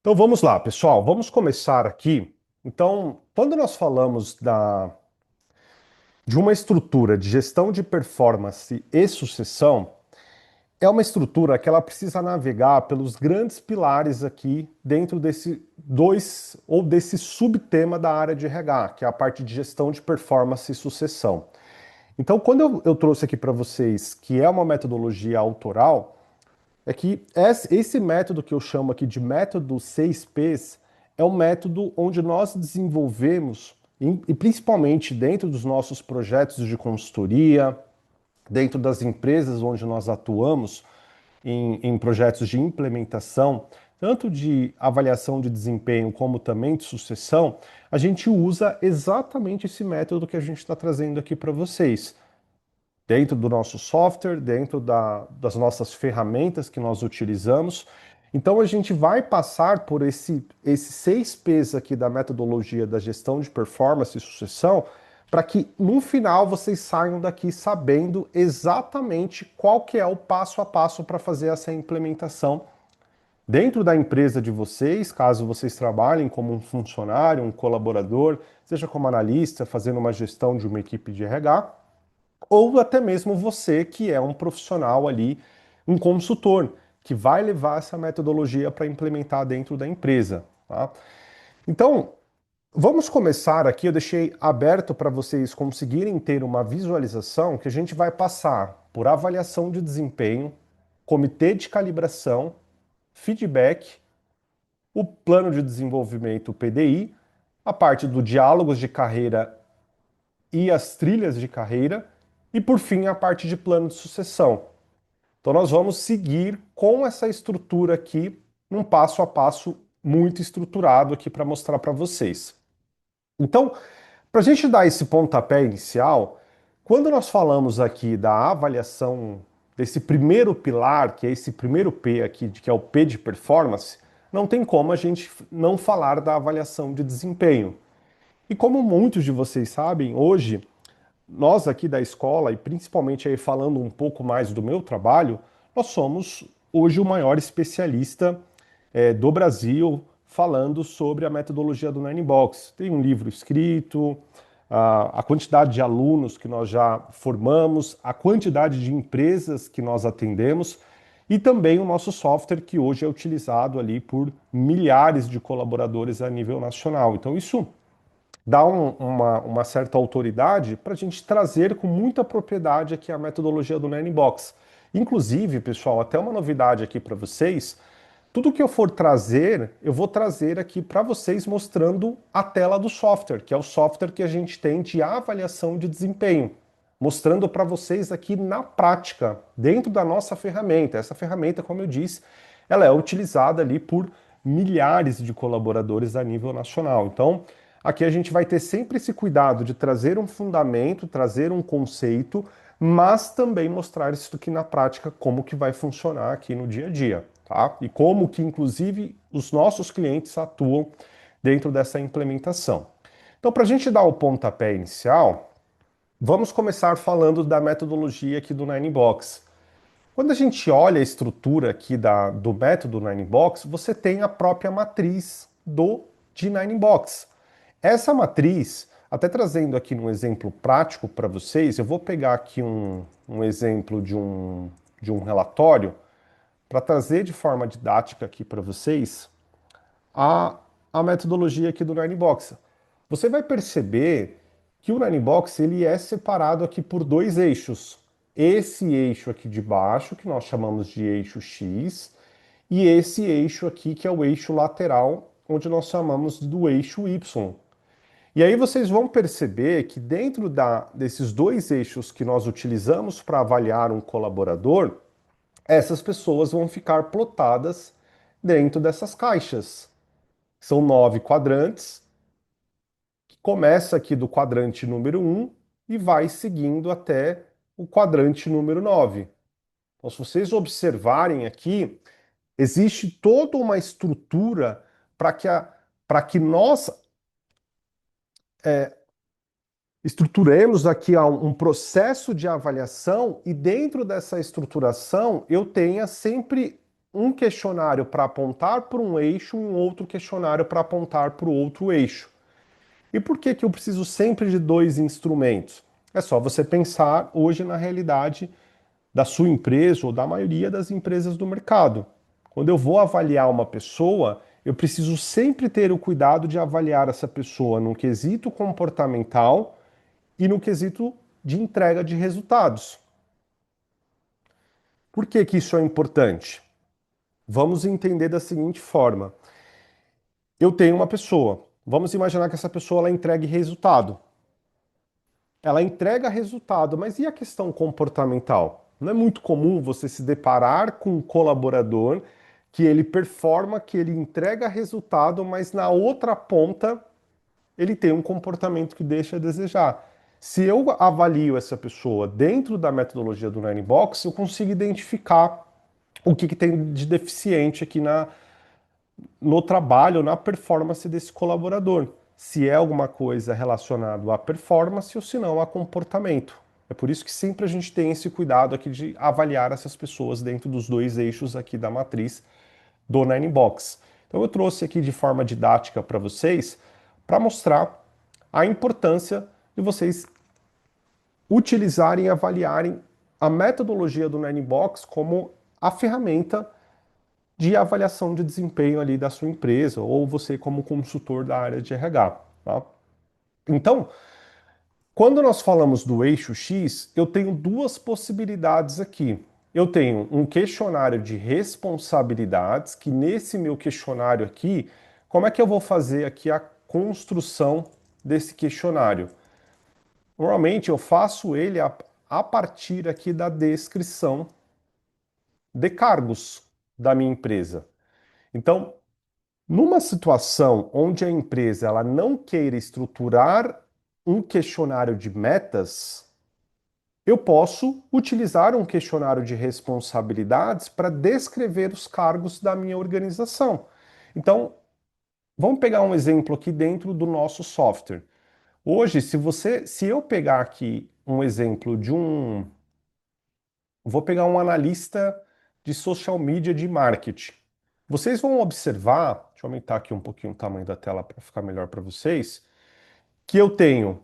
Então vamos lá, pessoal, vamos começar aqui. Então, quando nós falamos de uma estrutura de gestão de performance e sucessão, é uma estrutura que ela precisa navegar pelos grandes pilares aqui dentro desse dois ou desse subtema da área de RH, que é a parte de gestão de performance e sucessão. Então, quando eu trouxe aqui para vocês que é uma metodologia autoral, é que esse método que eu chamo aqui de método 6Ps é um método onde nós desenvolvemos, e principalmente dentro dos nossos projetos de consultoria, dentro das empresas onde nós atuamos, em projetos de implementação, tanto de avaliação de desempenho como também de sucessão, a gente usa exatamente esse método que a gente está trazendo aqui para vocês dentro do nosso software, dentro das nossas ferramentas que nós utilizamos. Então a gente vai passar por esses 6Ps aqui da metodologia da gestão de performance e sucessão, para que no final vocês saiam daqui sabendo exatamente qual que é o passo a passo para fazer essa implementação dentro da empresa de vocês, caso vocês trabalhem como um funcionário, um colaborador, seja como analista, fazendo uma gestão de uma equipe de RH, ou até mesmo você que é um profissional ali, um consultor, que vai levar essa metodologia para implementar dentro da empresa. Tá? Então, vamos começar aqui. Eu deixei aberto para vocês conseguirem ter uma visualização que a gente vai passar por avaliação de desempenho, comitê de calibração, feedback, o plano de desenvolvimento, o PDI, a parte do diálogos de carreira e as trilhas de carreira, e por fim a parte de plano de sucessão. Então nós vamos seguir com essa estrutura aqui, num passo a passo muito estruturado aqui para mostrar para vocês. Então, para a gente dar esse pontapé inicial, quando nós falamos aqui da avaliação desse primeiro pilar, que é esse primeiro P aqui, que é o P de performance, não tem como a gente não falar da avaliação de desempenho. E como muitos de vocês sabem, hoje nós aqui da escola, e principalmente aí falando um pouco mais do meu trabalho, nós somos hoje o maior especialista do Brasil falando sobre a metodologia do Nine Box. Tem um livro escrito, a quantidade de alunos que nós já formamos, a quantidade de empresas que nós atendemos e também o nosso software que hoje é utilizado ali por milhares de colaboradores a nível nacional. Então isso dá uma certa autoridade para a gente trazer com muita propriedade aqui a metodologia do Nine Box. Inclusive, pessoal, até uma novidade aqui para vocês, tudo que eu for trazer, eu vou trazer aqui para vocês mostrando a tela do software, que é o software que a gente tem de avaliação de desempenho, mostrando para vocês aqui na prática, dentro da nossa ferramenta. Essa ferramenta, como eu disse, ela é utilizada ali por milhares de colaboradores a nível nacional. Então, aqui a gente vai ter sempre esse cuidado de trazer um fundamento, trazer um conceito, mas também mostrar isso aqui na prática, como que vai funcionar aqui no dia a dia, tá? E como que, inclusive, os nossos clientes atuam dentro dessa implementação. Então, para a gente dar o pontapé inicial, vamos começar falando da metodologia aqui do Ninebox. Quando a gente olha a estrutura aqui do método Ninebox, você tem a própria matriz de Ninebox. Essa matriz, até trazendo aqui um exemplo prático para vocês, eu vou pegar aqui um exemplo de um relatório para trazer de forma didática aqui para vocês a, a metodologia aqui do Ninebox. Você vai perceber que o Ninebox ele é separado aqui por dois eixos. Esse eixo aqui de baixo, que nós chamamos de eixo X, e esse eixo aqui, que é o eixo lateral, onde nós chamamos do eixo Y. E aí vocês vão perceber que dentro desses dois eixos que nós utilizamos para avaliar um colaborador, essas pessoas vão ficar plotadas dentro dessas caixas. São 9 quadrantes, que começa aqui do quadrante número 1 e vai seguindo até o quadrante número 9. Então, se vocês observarem aqui, existe toda uma estrutura para que nós estruturemos aqui um processo de avaliação e dentro dessa estruturação eu tenha sempre um questionário para apontar para um eixo e um outro questionário para apontar para o outro eixo. E por que que eu preciso sempre de dois instrumentos? É só você pensar hoje na realidade da sua empresa ou da maioria das empresas do mercado. Quando eu vou avaliar uma pessoa, eu preciso sempre ter o cuidado de avaliar essa pessoa no quesito comportamental e no quesito de entrega de resultados. Por que que isso é importante? Vamos entender da seguinte forma. Eu tenho uma pessoa. Vamos imaginar que essa pessoa ela entregue resultado. Ela entrega resultado, mas e a questão comportamental? Não é muito comum você se deparar com um colaborador que ele performa, que ele entrega resultado, mas na outra ponta ele tem um comportamento que deixa a desejar. Se eu avalio essa pessoa dentro da metodologia do Nine Box, eu consigo identificar o que tem de deficiente aqui no trabalho, na performance desse colaborador. Se é alguma coisa relacionada à performance ou se não a comportamento. É por isso que sempre a gente tem esse cuidado aqui de avaliar essas pessoas dentro dos dois eixos aqui da matriz do Nine Box. Então eu trouxe aqui de forma didática para vocês para mostrar a importância de vocês utilizarem e avaliarem a metodologia do Nine Box como a ferramenta de avaliação de desempenho ali da sua empresa ou você como consultor da área de RH, tá? Então, quando nós falamos do eixo X, eu tenho duas possibilidades aqui. Eu tenho um questionário de responsabilidades, que nesse meu questionário aqui, como é que eu vou fazer aqui a construção desse questionário? Normalmente eu faço ele a partir aqui da descrição de cargos da minha empresa. Então, numa situação onde a empresa ela não queira estruturar um questionário de metas, eu posso utilizar um questionário de responsabilidades para descrever os cargos da minha organização. Então, vamos pegar um exemplo aqui dentro do nosso software. Hoje, se eu pegar aqui um exemplo vou pegar um analista de social media de marketing. Vocês vão observar, deixa eu aumentar aqui um pouquinho o tamanho da tela para ficar melhor para vocês, que eu tenho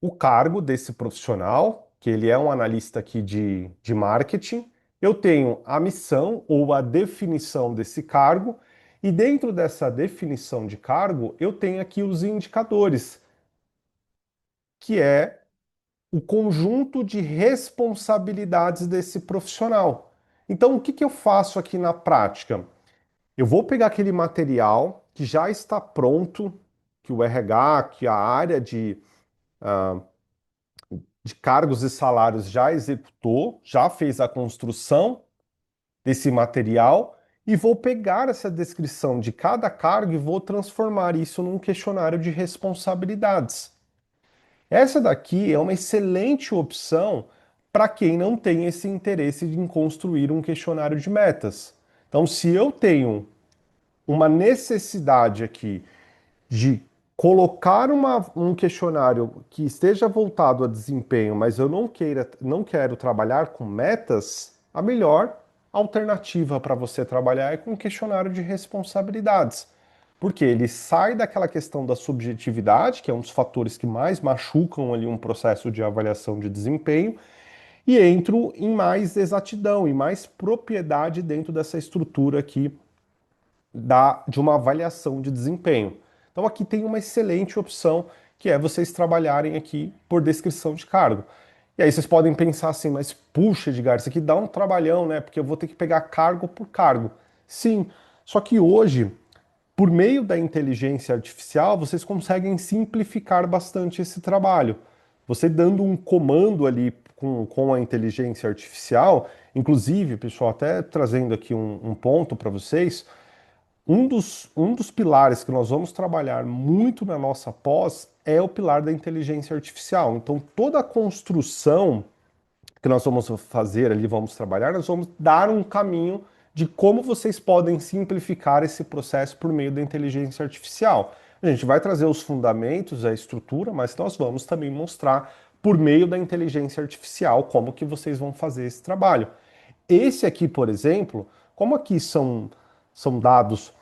o cargo desse profissional, que ele é um analista aqui de marketing, eu tenho a missão ou a definição desse cargo, e dentro dessa definição de cargo, eu tenho aqui os indicadores, que é o conjunto de responsabilidades desse profissional. Então, o que que eu faço aqui na prática? Eu vou pegar aquele material que já está pronto, que o RH, que a área de cargos e salários já executou, já fez a construção desse material, e vou pegar essa descrição de cada cargo e vou transformar isso num questionário de responsabilidades. Essa daqui é uma excelente opção para quem não tem esse interesse em construir um questionário de metas. Então, se eu tenho uma necessidade aqui de colocar um questionário que esteja voltado a desempenho, mas eu não quero trabalhar com metas, a melhor alternativa para você trabalhar é com um questionário de responsabilidades. Porque ele sai daquela questão da subjetividade, que é um dos fatores que mais machucam ali um processo de avaliação de desempenho, e entro em mais exatidão e mais propriedade dentro dessa estrutura aqui de uma avaliação de desempenho. Então aqui tem uma excelente opção, que é vocês trabalharem aqui por descrição de cargo. E aí vocês podem pensar assim, mas puxa, Edgar, isso aqui dá um trabalhão, né? Porque eu vou ter que pegar cargo por cargo. Sim, só que hoje, por meio da inteligência artificial, vocês conseguem simplificar bastante esse trabalho. Você dando um comando ali com a inteligência artificial, inclusive, pessoal, até trazendo aqui um ponto para vocês, um dos pilares que nós vamos trabalhar muito na nossa pós é o pilar da inteligência artificial. Então, toda a construção que nós vamos fazer ali, vamos trabalhar, nós vamos dar um caminho de como vocês podem simplificar esse processo por meio da inteligência artificial. A gente vai trazer os fundamentos, a estrutura, mas nós vamos também mostrar por meio da inteligência artificial como que vocês vão fazer esse trabalho. Esse aqui, por exemplo, Como aqui são dados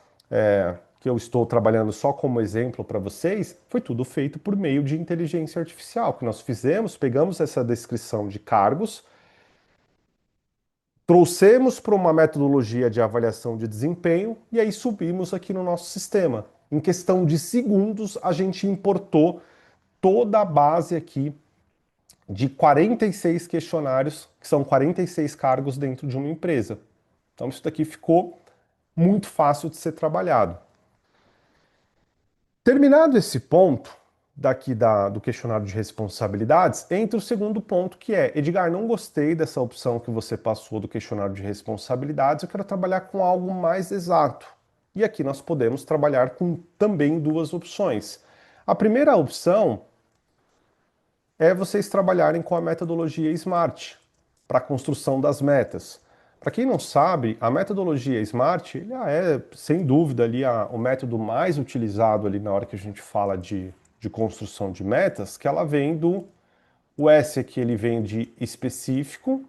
que eu estou trabalhando só como exemplo para vocês, foi tudo feito por meio de inteligência artificial. O que nós fizemos, pegamos essa descrição de cargos, trouxemos para uma metodologia de avaliação de desempenho e aí subimos aqui no nosso sistema. Em questão de segundos, a gente importou toda a base aqui de 46 questionários, que são 46 cargos dentro de uma empresa. Então, isso daqui ficou muito fácil de ser trabalhado. Terminado esse ponto daqui do questionário de responsabilidades, entra o segundo ponto, que é: Edgar, não gostei dessa opção que você passou do questionário de responsabilidades, eu quero trabalhar com algo mais exato. E aqui nós podemos trabalhar com também duas opções. A primeira opção é vocês trabalharem com a metodologia SMART para a construção das metas. Para quem não sabe, a metodologia SMART é, sem dúvida, ali o método mais utilizado ali na hora que a gente fala de construção de metas, que ela vem o S aqui ele vem de específico,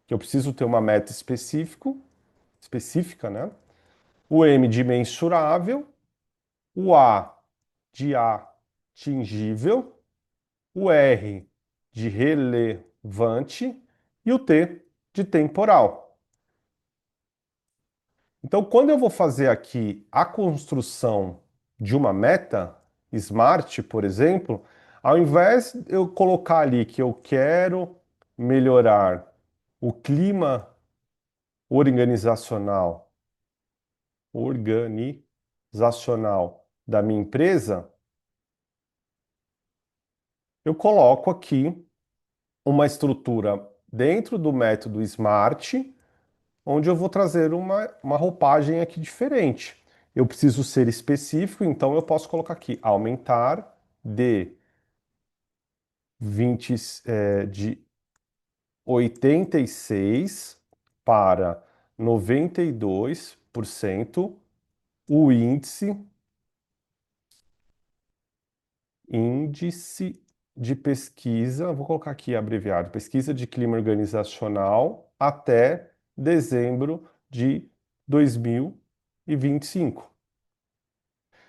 que eu preciso ter uma meta específica, né? O M de mensurável, o A de atingível, o R de relevante e o T de temporal. Então, quando eu vou fazer aqui a construção de uma meta SMART, por exemplo, ao invés de eu colocar ali que eu quero melhorar o clima organizacional, organizacional da minha empresa, eu coloco aqui uma estrutura dentro do método SMART, onde eu vou trazer uma roupagem aqui diferente. Eu preciso ser específico, então eu posso colocar aqui aumentar de 20, de 86 para 92% o índice de pesquisa, vou colocar aqui abreviado, pesquisa de clima organizacional até dezembro de 2025.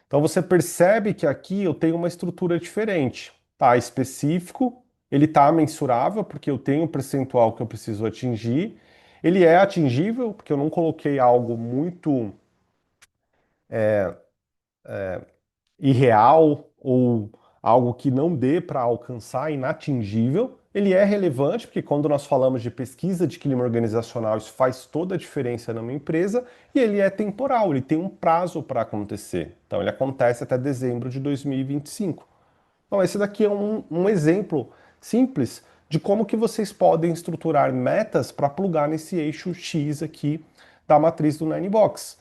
Então você percebe que aqui eu tenho uma estrutura diferente. Tá específico, ele está mensurável, porque eu tenho um percentual que eu preciso atingir. Ele é atingível, porque eu não coloquei algo muito irreal ou algo que não dê para alcançar, inatingível. Ele é relevante, porque quando nós falamos de pesquisa de clima organizacional, isso faz toda a diferença numa empresa, e ele é temporal, ele tem um prazo para acontecer. Então, ele acontece até dezembro de 2025. Então, esse daqui é um exemplo simples de como que vocês podem estruturar metas para plugar nesse eixo X aqui da matriz do Ninebox.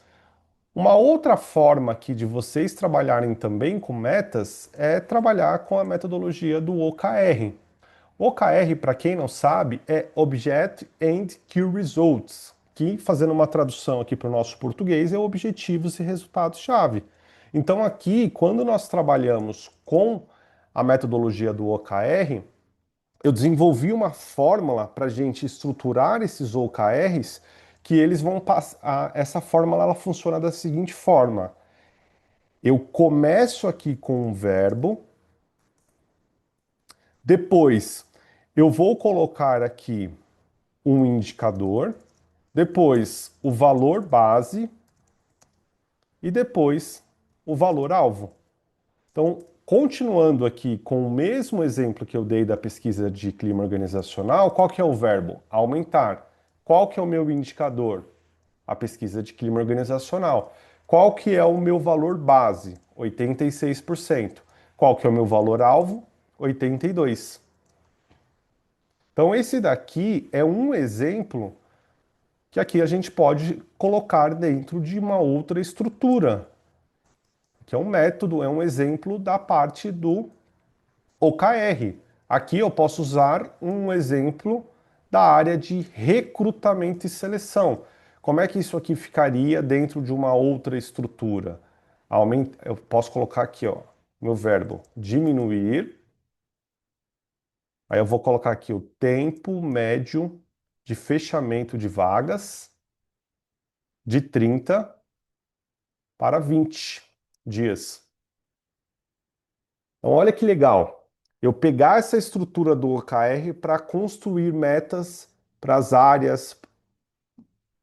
Uma outra forma aqui de vocês trabalharem também com metas é trabalhar com a metodologia do OKR. OKR, para quem não sabe, é Object and Key Results, que, fazendo uma tradução aqui para o nosso português, é objetivos e resultados-chave. Então, aqui, quando nós trabalhamos com a metodologia do OKR, eu desenvolvi uma fórmula para a gente estruturar esses OKRs que eles vão passar. Essa fórmula ela funciona da seguinte forma: eu começo aqui com um verbo, depois eu vou colocar aqui um indicador, depois o valor base e depois o valor alvo. Então, continuando aqui com o mesmo exemplo que eu dei da pesquisa de clima organizacional, qual que é o verbo? Aumentar. Qual que é o meu indicador? A pesquisa de clima organizacional. Qual que é o meu valor base? 86%. Qual que é o meu valor alvo? 82%. Então esse daqui é um exemplo que aqui a gente pode colocar dentro de uma outra estrutura, que é um método, é um exemplo da parte do OKR. Aqui eu posso usar um exemplo da área de recrutamento e seleção. Como é que isso aqui ficaria dentro de uma outra estrutura? Eu posso colocar aqui, ó, meu verbo diminuir. Aí eu vou colocar aqui o tempo médio de fechamento de vagas. de 30 para 20 dias. Então, olha que legal. Eu pegar essa estrutura do OKR para construir metas para as áreas,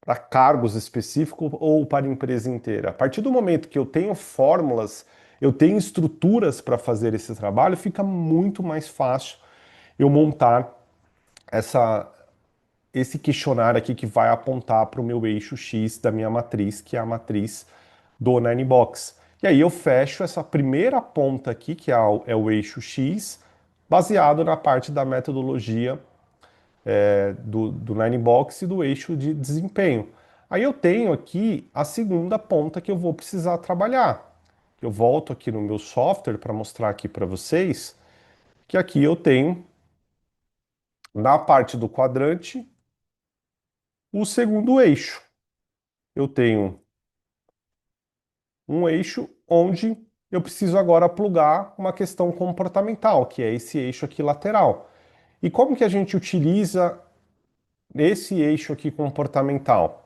para cargos específicos ou para a empresa inteira. A partir do momento que eu tenho fórmulas, eu tenho estruturas para fazer esse trabalho, fica muito mais fácil eu montar essa, esse questionário aqui que vai apontar para o meu eixo X da minha matriz, que é a matriz do Ninebox. E aí eu fecho essa primeira ponta aqui, que é o eixo X, baseado na parte da metodologia do Ninebox e do eixo de desempenho. Aí eu tenho aqui a segunda ponta que eu vou precisar trabalhar. Eu volto aqui no meu software para mostrar aqui para vocês que aqui eu tenho na parte do quadrante o segundo eixo. Eu tenho um eixo onde eu preciso agora plugar uma questão comportamental, que é esse eixo aqui lateral. E como que a gente utiliza esse eixo aqui comportamental?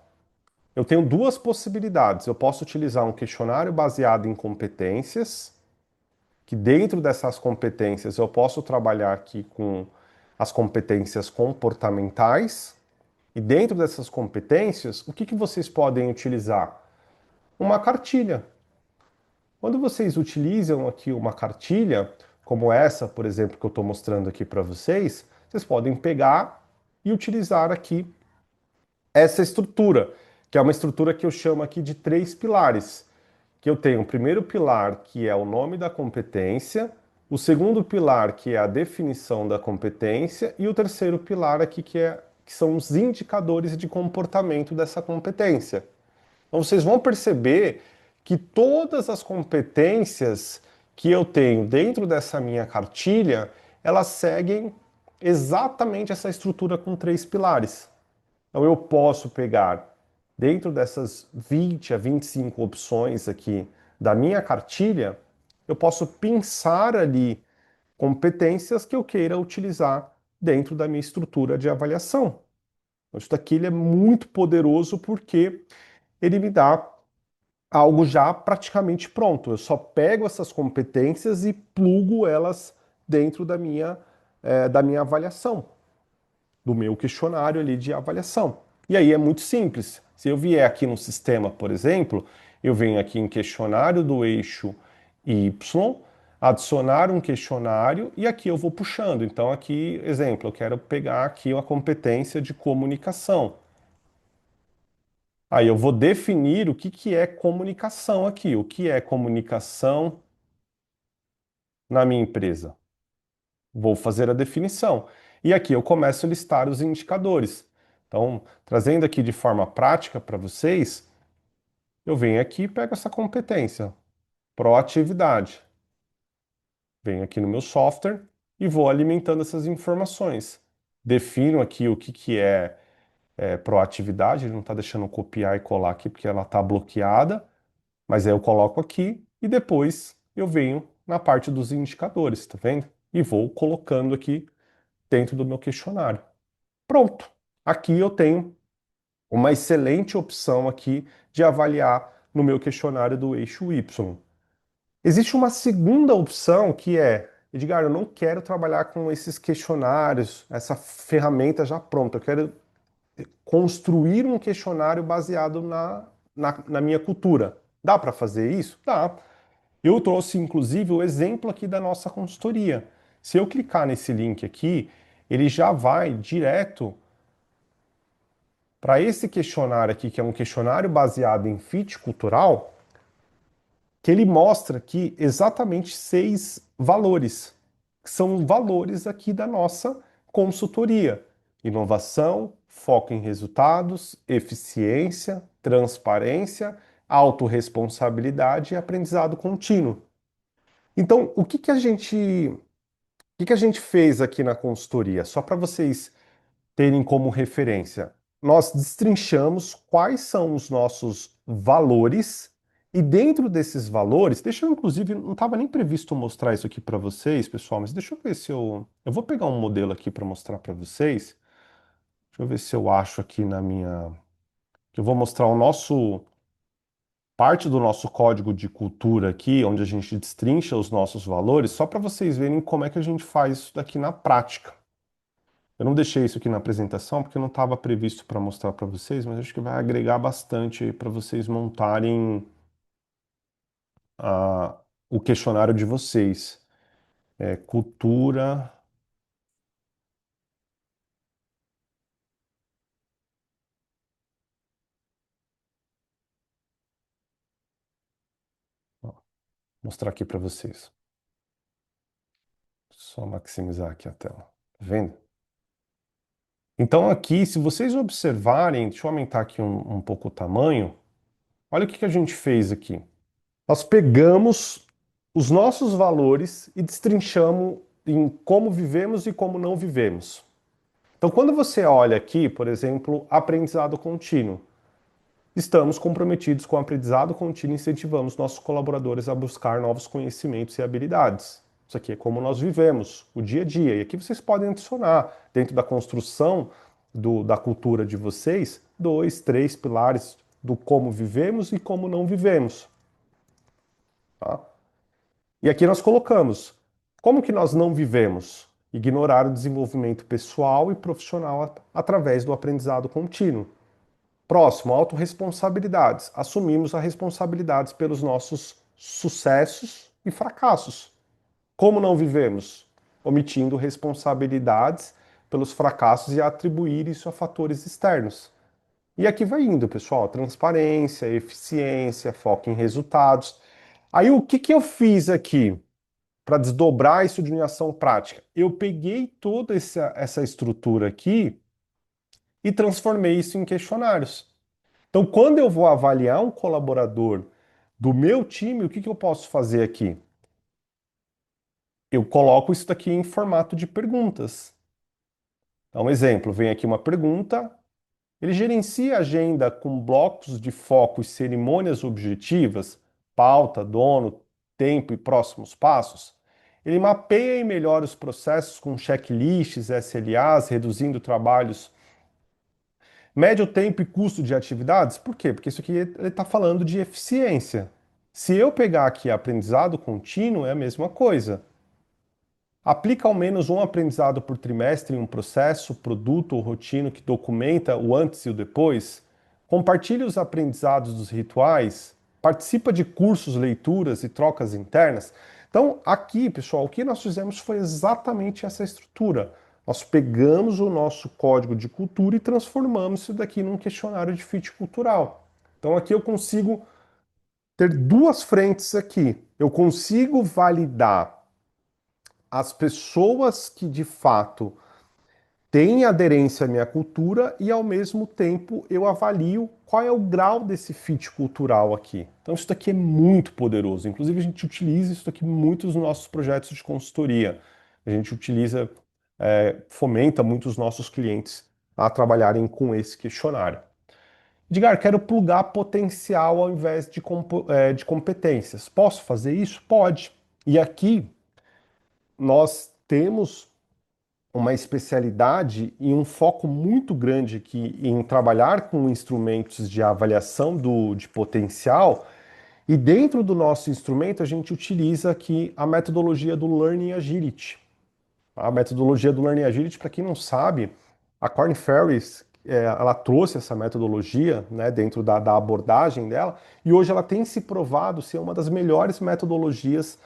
Eu tenho duas possibilidades. Eu posso utilizar um questionário baseado em competências, que dentro dessas competências eu posso trabalhar aqui com as competências comportamentais. E dentro dessas competências, o que que vocês podem utilizar? Uma cartilha. Quando vocês utilizam aqui uma cartilha, como essa, por exemplo, que eu estou mostrando aqui para vocês, vocês podem pegar e utilizar aqui essa estrutura, que é uma estrutura que eu chamo aqui de três pilares. Que eu tenho o primeiro pilar, que é o nome da competência, o segundo pilar, que é a definição da competência, e o terceiro pilar aqui, que são os indicadores de comportamento dessa competência. Então vocês vão perceber que todas as competências que eu tenho dentro dessa minha cartilha, elas seguem exatamente essa estrutura com três pilares. Então eu posso pegar dentro dessas 20 a 25 opções aqui da minha cartilha, eu posso pensar ali competências que eu queira utilizar dentro da minha estrutura de avaliação. Então, isso daqui ele é muito poderoso porque ele me dá algo já praticamente pronto. Eu só pego essas competências e plugo elas dentro da minha avaliação, do meu questionário ali de avaliação. E aí é muito simples. Se eu vier aqui no sistema, por exemplo, eu venho aqui em questionário do eixo Y, adicionar um questionário e aqui eu vou puxando. Então aqui, exemplo, eu quero pegar aqui uma competência de comunicação. Aí eu vou definir o que que é comunicação aqui. O que é comunicação na minha empresa? Vou fazer a definição. E aqui eu começo a listar os indicadores. Então, trazendo aqui de forma prática para vocês, eu venho aqui e pego essa competência, proatividade. Venho aqui no meu software e vou alimentando essas informações. Defino aqui o que que é proatividade, ele não está deixando eu copiar e colar aqui porque ela está bloqueada. Mas aí eu coloco aqui e depois eu venho na parte dos indicadores, tá vendo? E vou colocando aqui dentro do meu questionário. Pronto. Aqui eu tenho uma excelente opção aqui de avaliar no meu questionário do eixo Y. Existe uma segunda opção que é, Edgar, eu não quero trabalhar com esses questionários, essa ferramenta já pronta. Eu quero construir um questionário baseado na minha cultura. Dá para fazer isso? Dá. Eu trouxe, inclusive, o exemplo aqui da nossa consultoria. Se eu clicar nesse link aqui, ele já vai direto para esse questionário aqui, que é um questionário baseado em fit cultural, que ele mostra aqui exatamente 6 valores, que são valores aqui da nossa consultoria: inovação, foco em resultados, eficiência, transparência, autorresponsabilidade e aprendizado contínuo. Então, o que que a gente fez aqui na consultoria? Só para vocês terem como referência. Nós destrinchamos quais são os nossos valores e dentro desses valores, deixa eu inclusive, não estava nem previsto mostrar isso aqui para vocês, pessoal, mas deixa eu ver se eu vou pegar um modelo aqui para mostrar para vocês. Deixa eu ver se eu acho aqui Eu vou mostrar o nosso parte do nosso código de cultura aqui, onde a gente destrincha os nossos valores, só para vocês verem como é que a gente faz isso daqui na prática. Eu não deixei isso aqui na apresentação porque não estava previsto para mostrar para vocês, mas acho que vai agregar bastante para vocês montarem o questionário de vocês. É, cultura. Ó, mostrar aqui para vocês. Só maximizar aqui a tela. Tá vendo? Então aqui, se vocês observarem, deixa eu aumentar aqui um pouco o tamanho. Olha o que que a gente fez aqui. Nós pegamos os nossos valores e destrinchamos em como vivemos e como não vivemos. Então, quando você olha aqui, por exemplo, aprendizado contínuo, estamos comprometidos com o aprendizado contínuo e incentivamos nossos colaboradores a buscar novos conhecimentos e habilidades. Isso aqui é como nós vivemos, o dia a dia. E aqui vocês podem adicionar, dentro da construção da cultura de vocês, 2, 3 pilares do como vivemos e como não vivemos. Tá? E aqui nós colocamos, como que nós não vivemos? Ignorar o desenvolvimento pessoal e profissional através do aprendizado contínuo. Próximo, autorresponsabilidades. Assumimos as responsabilidades pelos nossos sucessos e fracassos. Como não vivemos? Omitindo responsabilidades pelos fracassos e atribuir isso a fatores externos. E aqui vai indo, pessoal, transparência, eficiência, foco em resultados. Aí o que que eu fiz aqui para desdobrar isso de uma ação prática? Eu peguei toda essa estrutura aqui e transformei isso em questionários. Então, quando eu vou avaliar um colaborador do meu time, o que que eu posso fazer aqui? Eu coloco isso daqui em formato de perguntas. Então, um exemplo, vem aqui uma pergunta. Ele gerencia a agenda com blocos de foco e cerimônias objetivas, pauta, dono, tempo e próximos passos. Ele mapeia e melhora os processos com checklists, SLAs, reduzindo trabalhos. Mede o tempo e custo de atividades? Por quê? Porque isso aqui ele está falando de eficiência. Se eu pegar aqui aprendizado contínuo, é a mesma coisa. Aplica ao menos um aprendizado por trimestre em um processo, produto ou rotina que documenta o antes e o depois. Compartilhe os aprendizados dos rituais. Participa de cursos, leituras e trocas internas. Então, aqui, pessoal, o que nós fizemos foi exatamente essa estrutura. Nós pegamos o nosso código de cultura e transformamos isso daqui num questionário de fit cultural. Então, aqui eu consigo ter duas frentes aqui. Eu consigo validar as pessoas que de fato têm aderência à minha cultura e ao mesmo tempo eu avalio qual é o grau desse fit cultural aqui. Então isso daqui é muito poderoso. Inclusive a gente utiliza isso daqui muito nos nossos projetos de consultoria. A gente utiliza, fomenta muito os nossos clientes a trabalharem com esse questionário. Edgar, quero plugar potencial ao invés de competências. Posso fazer isso? Pode. E aqui nós temos uma especialidade e um foco muito grande aqui em trabalhar com instrumentos de avaliação de potencial. E dentro do nosso instrumento, a gente utiliza aqui a metodologia do Learning Agility. A metodologia do Learning Agility, para quem não sabe, a Korn Ferris, ela trouxe essa metodologia, né, dentro da abordagem dela, e hoje ela tem se provado ser uma das melhores metodologias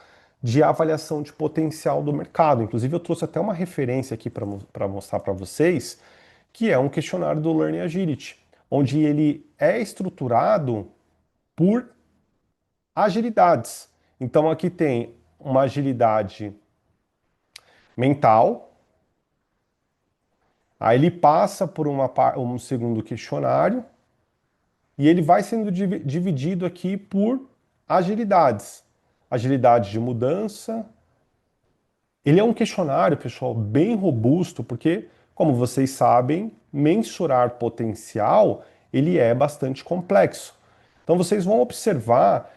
de avaliação de potencial do mercado. Inclusive, eu trouxe até uma referência aqui para mostrar para vocês, que é um questionário do Learning Agility, onde ele é estruturado por agilidades. Então, aqui tem uma agilidade mental. Aí ele passa por um segundo questionário e ele vai sendo dividido aqui por agilidades. Agilidade de mudança. Ele é um questionário, pessoal, bem robusto, porque, como vocês sabem, mensurar potencial, ele é bastante complexo. Então vocês vão observar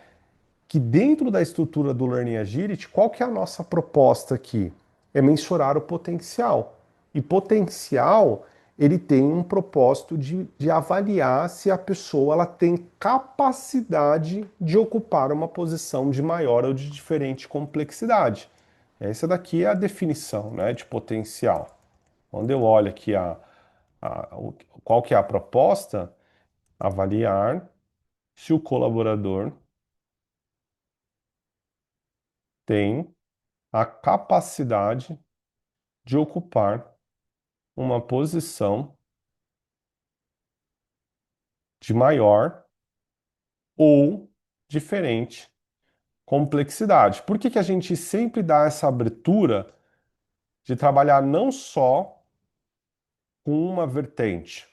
que dentro da estrutura do Learning Agility, qual que é a nossa proposta aqui? É mensurar o potencial. E potencial, ele tem um propósito de avaliar se a pessoa ela tem capacidade de ocupar uma posição de maior ou de diferente complexidade. Essa daqui é a definição, né, de potencial. Quando eu olho aqui qual que é a proposta, avaliar se o colaborador tem a capacidade de ocupar uma posição de maior ou diferente complexidade. Por que que a gente sempre dá essa abertura de trabalhar não só com uma vertente?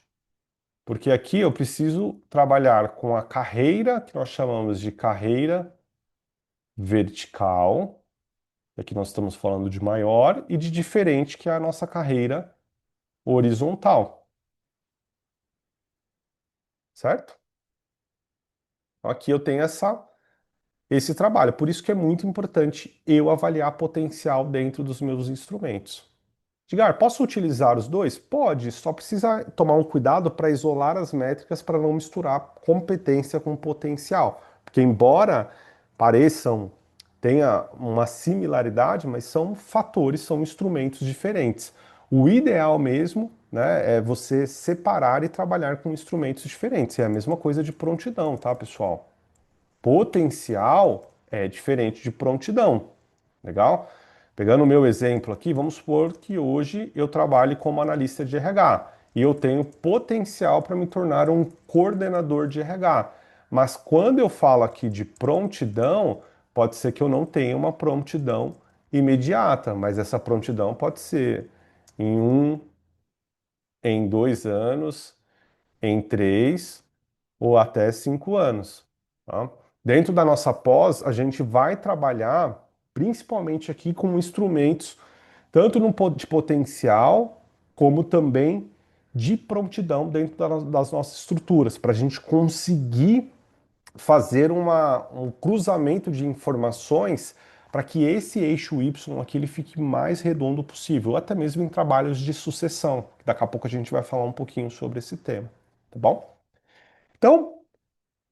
Porque aqui eu preciso trabalhar com a carreira, que nós chamamos de carreira vertical, aqui nós estamos falando de maior, e de diferente, que é a nossa carreira horizontal, certo? Então, aqui eu tenho esse trabalho, por isso que é muito importante eu avaliar potencial dentro dos meus instrumentos. Edgar, posso utilizar os dois? Pode, só precisa tomar um cuidado para isolar as métricas para não misturar competência com potencial. Porque embora pareçam, tenha uma similaridade, mas são fatores, são instrumentos diferentes. O ideal mesmo, né, é você separar e trabalhar com instrumentos diferentes. É a mesma coisa de prontidão, tá, pessoal? Potencial é diferente de prontidão. Legal? Pegando o meu exemplo aqui, vamos supor que hoje eu trabalhe como analista de RH e eu tenho potencial para me tornar um coordenador de RH. Mas quando eu falo aqui de prontidão, pode ser que eu não tenha uma prontidão imediata, mas essa prontidão pode ser em 1, em 2 anos, em 3 ou até 5 anos. Tá? Dentro da nossa pós, a gente vai trabalhar principalmente aqui com instrumentos, tanto de potencial, como também de prontidão dentro das nossas estruturas, para a gente conseguir fazer um cruzamento de informações para que esse eixo Y aqui ele fique mais redondo possível, até mesmo em trabalhos de sucessão. Daqui a pouco a gente vai falar um pouquinho sobre esse tema, tá bom? Então,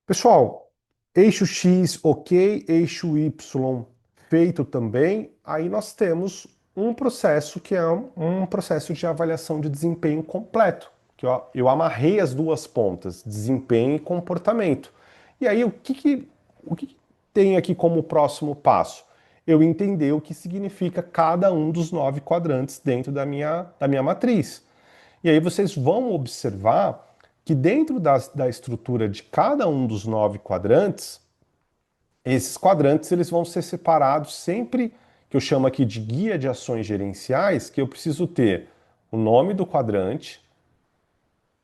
pessoal, eixo X ok, eixo Y feito também, aí nós temos um processo que é um processo de avaliação de desempenho completo, que eu amarrei as duas pontas, desempenho e comportamento. E aí o que tem aqui como próximo passo? Eu entender o que significa cada um dos 9 quadrantes dentro da minha matriz. E aí vocês vão observar que dentro da estrutura de cada um dos 9 quadrantes, esses quadrantes eles vão ser separados sempre, que eu chamo aqui de guia de ações gerenciais, que eu preciso ter o nome do quadrante,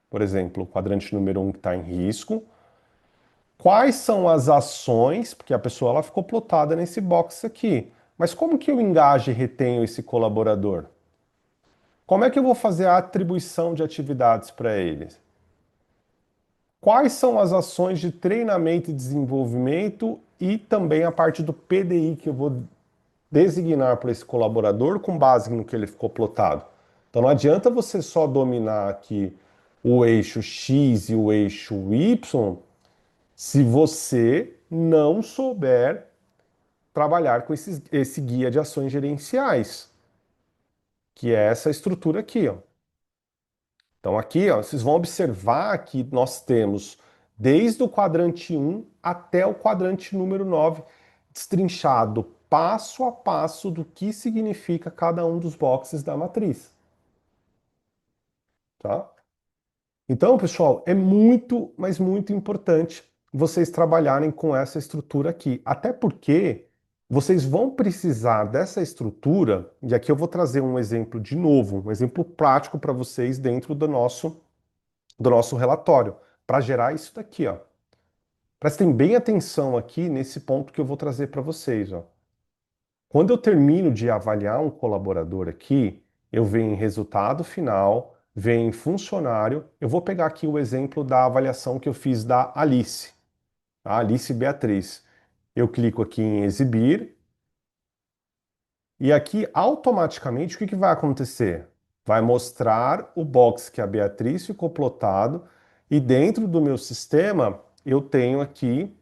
por exemplo, o quadrante número 1 que está em risco, quais são as ações, porque a pessoa ela ficou plotada nesse box aqui, mas como que eu engajo e retenho esse colaborador? Como é que eu vou fazer a atribuição de atividades para eles? Quais são as ações de treinamento e desenvolvimento e também a parte do PDI que eu vou designar para esse colaborador com base no que ele ficou plotado? Então não adianta você só dominar aqui o eixo X e o eixo Y se você não souber trabalhar com esse guia de ações gerenciais, que é essa estrutura aqui, ó. Então aqui, ó, vocês vão observar que nós temos desde o quadrante 1 até o quadrante número 9 destrinchado passo a passo do que significa cada um dos boxes da matriz, tá? Então, pessoal, é muito, mas muito importante vocês trabalharem com essa estrutura aqui, até porque vocês vão precisar dessa estrutura, e aqui eu vou trazer um exemplo de novo, um exemplo prático para vocês dentro do nosso relatório, para gerar isso daqui, ó. Prestem bem atenção aqui nesse ponto que eu vou trazer para vocês, ó. Quando eu termino de avaliar um colaborador aqui, eu venho em resultado final, venho em funcionário. Eu vou pegar aqui o exemplo da avaliação que eu fiz da Alice, a Alice Beatriz. Eu clico aqui em exibir e aqui automaticamente o que vai acontecer? Vai mostrar o box que a Beatriz ficou plotado e dentro do meu sistema eu tenho aqui,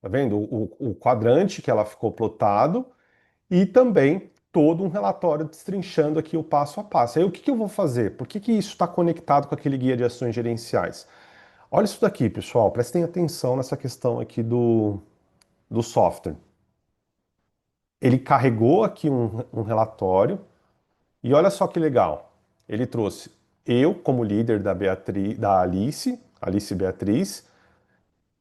tá vendo? O quadrante que ela ficou plotado e também todo um relatório destrinchando aqui o passo a passo. Aí o que que eu vou fazer? Por que que isso está conectado com aquele guia de ações gerenciais? Olha isso daqui, pessoal. Prestem atenção nessa questão aqui do software. Ele carregou aqui um relatório e olha só que legal. Ele trouxe eu como líder da Beatriz, da Alice, Alice Beatriz.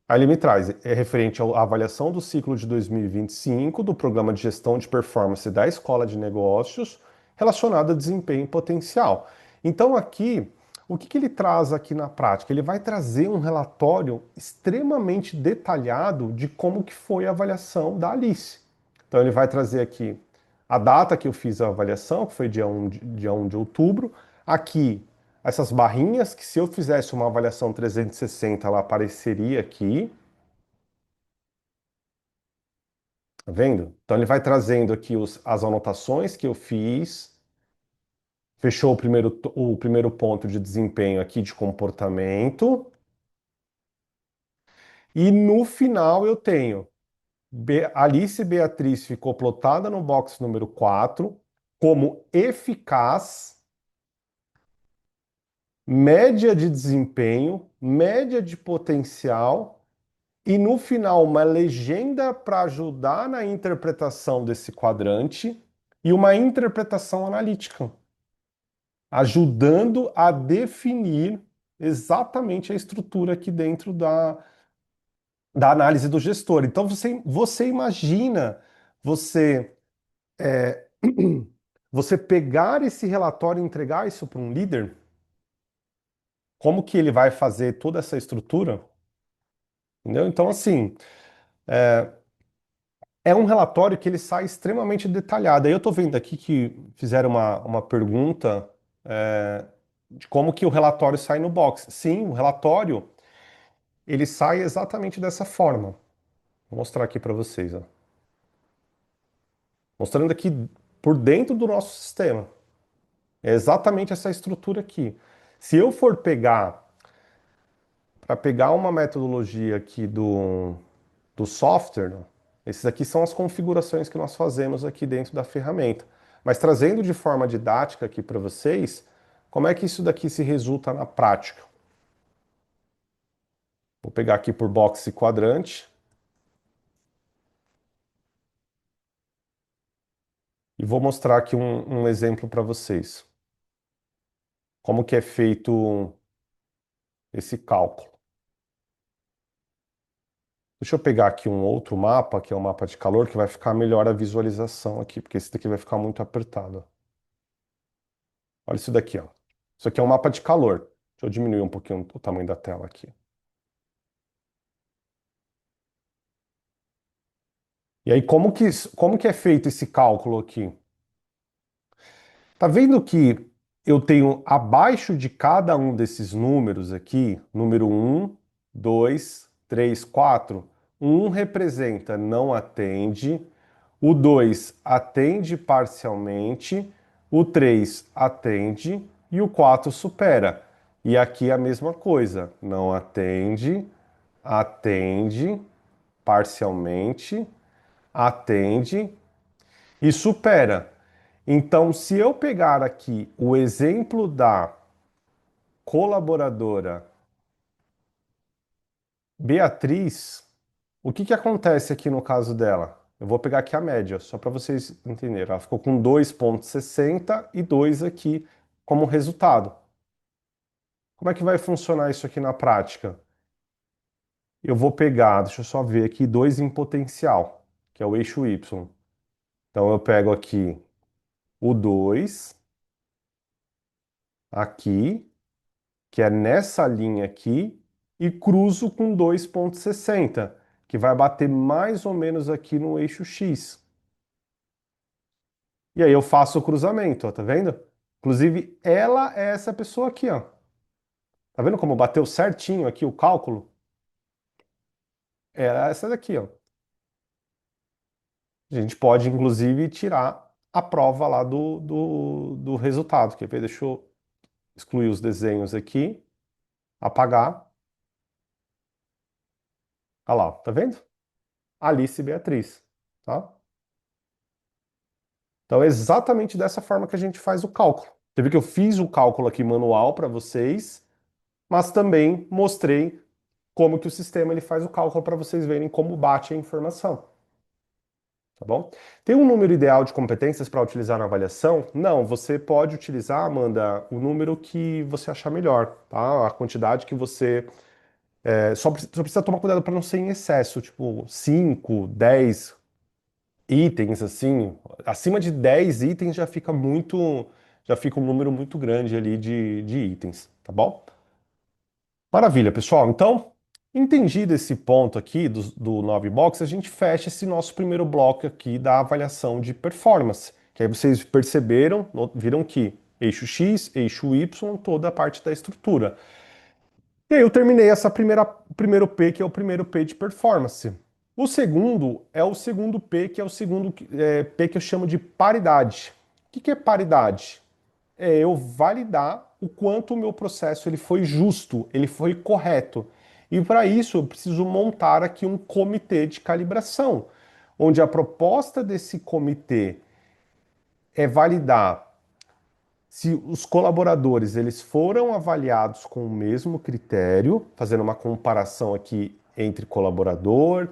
Aí ele me traz, é referente à avaliação do ciclo de 2025 do programa de gestão de performance da Escola de Negócios relacionado a desempenho potencial. Então aqui, o que que ele traz aqui na prática? Ele vai trazer um relatório extremamente detalhado de como que foi a avaliação da Alice. Então ele vai trazer aqui a data que eu fiz a avaliação, que foi dia 1 de outubro. Aqui, essas barrinhas, que se eu fizesse uma avaliação 360, ela apareceria aqui, tá vendo? Então ele vai trazendo aqui as anotações que eu fiz, fechou o primeiro ponto de desempenho aqui de comportamento, e no final eu tenho Alice Beatriz ficou plotada no box número 4 como eficaz, média de desempenho, média de potencial e no final uma legenda para ajudar na interpretação desse quadrante e uma interpretação analítica, ajudando a definir exatamente a estrutura aqui dentro da análise do gestor. Então você imagina você é, você pegar esse relatório e entregar isso para um líder, como que ele vai fazer toda essa estrutura? Entendeu? Então, assim, é um relatório que ele sai extremamente detalhado. Aí eu estou vendo aqui que fizeram uma pergunta de como que o relatório sai no box. Sim, o relatório ele sai exatamente dessa forma. Vou mostrar aqui para vocês, ó. Mostrando aqui por dentro do nosso sistema. É exatamente essa estrutura aqui. Se eu for pegar para pegar uma metodologia aqui do software, né? Esses aqui são as configurações que nós fazemos aqui dentro da ferramenta. Mas trazendo de forma didática aqui para vocês, como é que isso daqui se resulta na prática? Vou pegar aqui por box e quadrante e vou mostrar aqui um exemplo para vocês. Como que é feito esse cálculo. Deixa eu pegar aqui um outro mapa, que é o mapa de calor, que vai ficar melhor a visualização aqui, porque esse daqui vai ficar muito apertado. Olha isso daqui, ó. Isso aqui é um mapa de calor. Deixa eu diminuir um pouquinho o tamanho da tela aqui. E aí, como que é feito esse cálculo aqui? Tá vendo que eu tenho abaixo de cada um desses números aqui, número 1, 2, 3, 4. O 1 representa não atende, o 2 atende parcialmente, o 3 atende e o 4 supera. E aqui a mesma coisa, não atende, atende parcialmente, atende e supera. Então, se eu pegar aqui o exemplo da colaboradora Beatriz, o que que acontece aqui no caso dela? Eu vou pegar aqui a média, só para vocês entenderem. Ela ficou com 2,60 e 2 aqui como resultado. Como é que vai funcionar isso aqui na prática? Eu vou pegar, deixa eu só ver aqui, 2 em potencial, que é o eixo Y. Então eu pego aqui o 2 aqui, que é nessa linha aqui, e cruzo com 2,60, que vai bater mais ou menos aqui no eixo X. E aí eu faço o cruzamento, ó, tá vendo? Inclusive, ela é essa pessoa aqui, ó. Tá vendo como bateu certinho aqui o cálculo? Era essa daqui, ó. A gente pode, inclusive, tirar. a prova lá do resultado. Quer ver? Deixa eu excluir os desenhos aqui, apagar. Olha lá, tá vendo? Alice e Beatriz, tá? Então é exatamente dessa forma que a gente faz o cálculo. Você viu que eu fiz o cálculo aqui manual para vocês, mas também mostrei como que o sistema ele faz o cálculo para vocês verem como bate a informação, tá bom? Tem um número ideal de competências para utilizar na avaliação? Não, você pode utilizar, Amanda, o número que você achar melhor, tá? A quantidade que você só precisa tomar cuidado para não ser em excesso, tipo 5, 10 itens, assim. Acima de 10 itens já fica um número muito grande ali de itens, tá bom? Maravilha, pessoal. Então, entendido esse ponto aqui do 9 Box, a gente fecha esse nosso primeiro bloco aqui da avaliação de performance. Que aí vocês perceberam, viram que eixo X, eixo Y, toda a parte da estrutura. E aí eu terminei o primeiro P, que é o primeiro P de performance. O segundo é o segundo P, que é o segundo P que eu chamo de paridade. O que é paridade? É eu validar o quanto o meu processo ele foi justo, ele foi correto. E para isso eu preciso montar aqui um comitê de calibração, onde a proposta desse comitê é validar se os colaboradores eles foram avaliados com o mesmo critério, fazendo uma comparação aqui entre colaborador,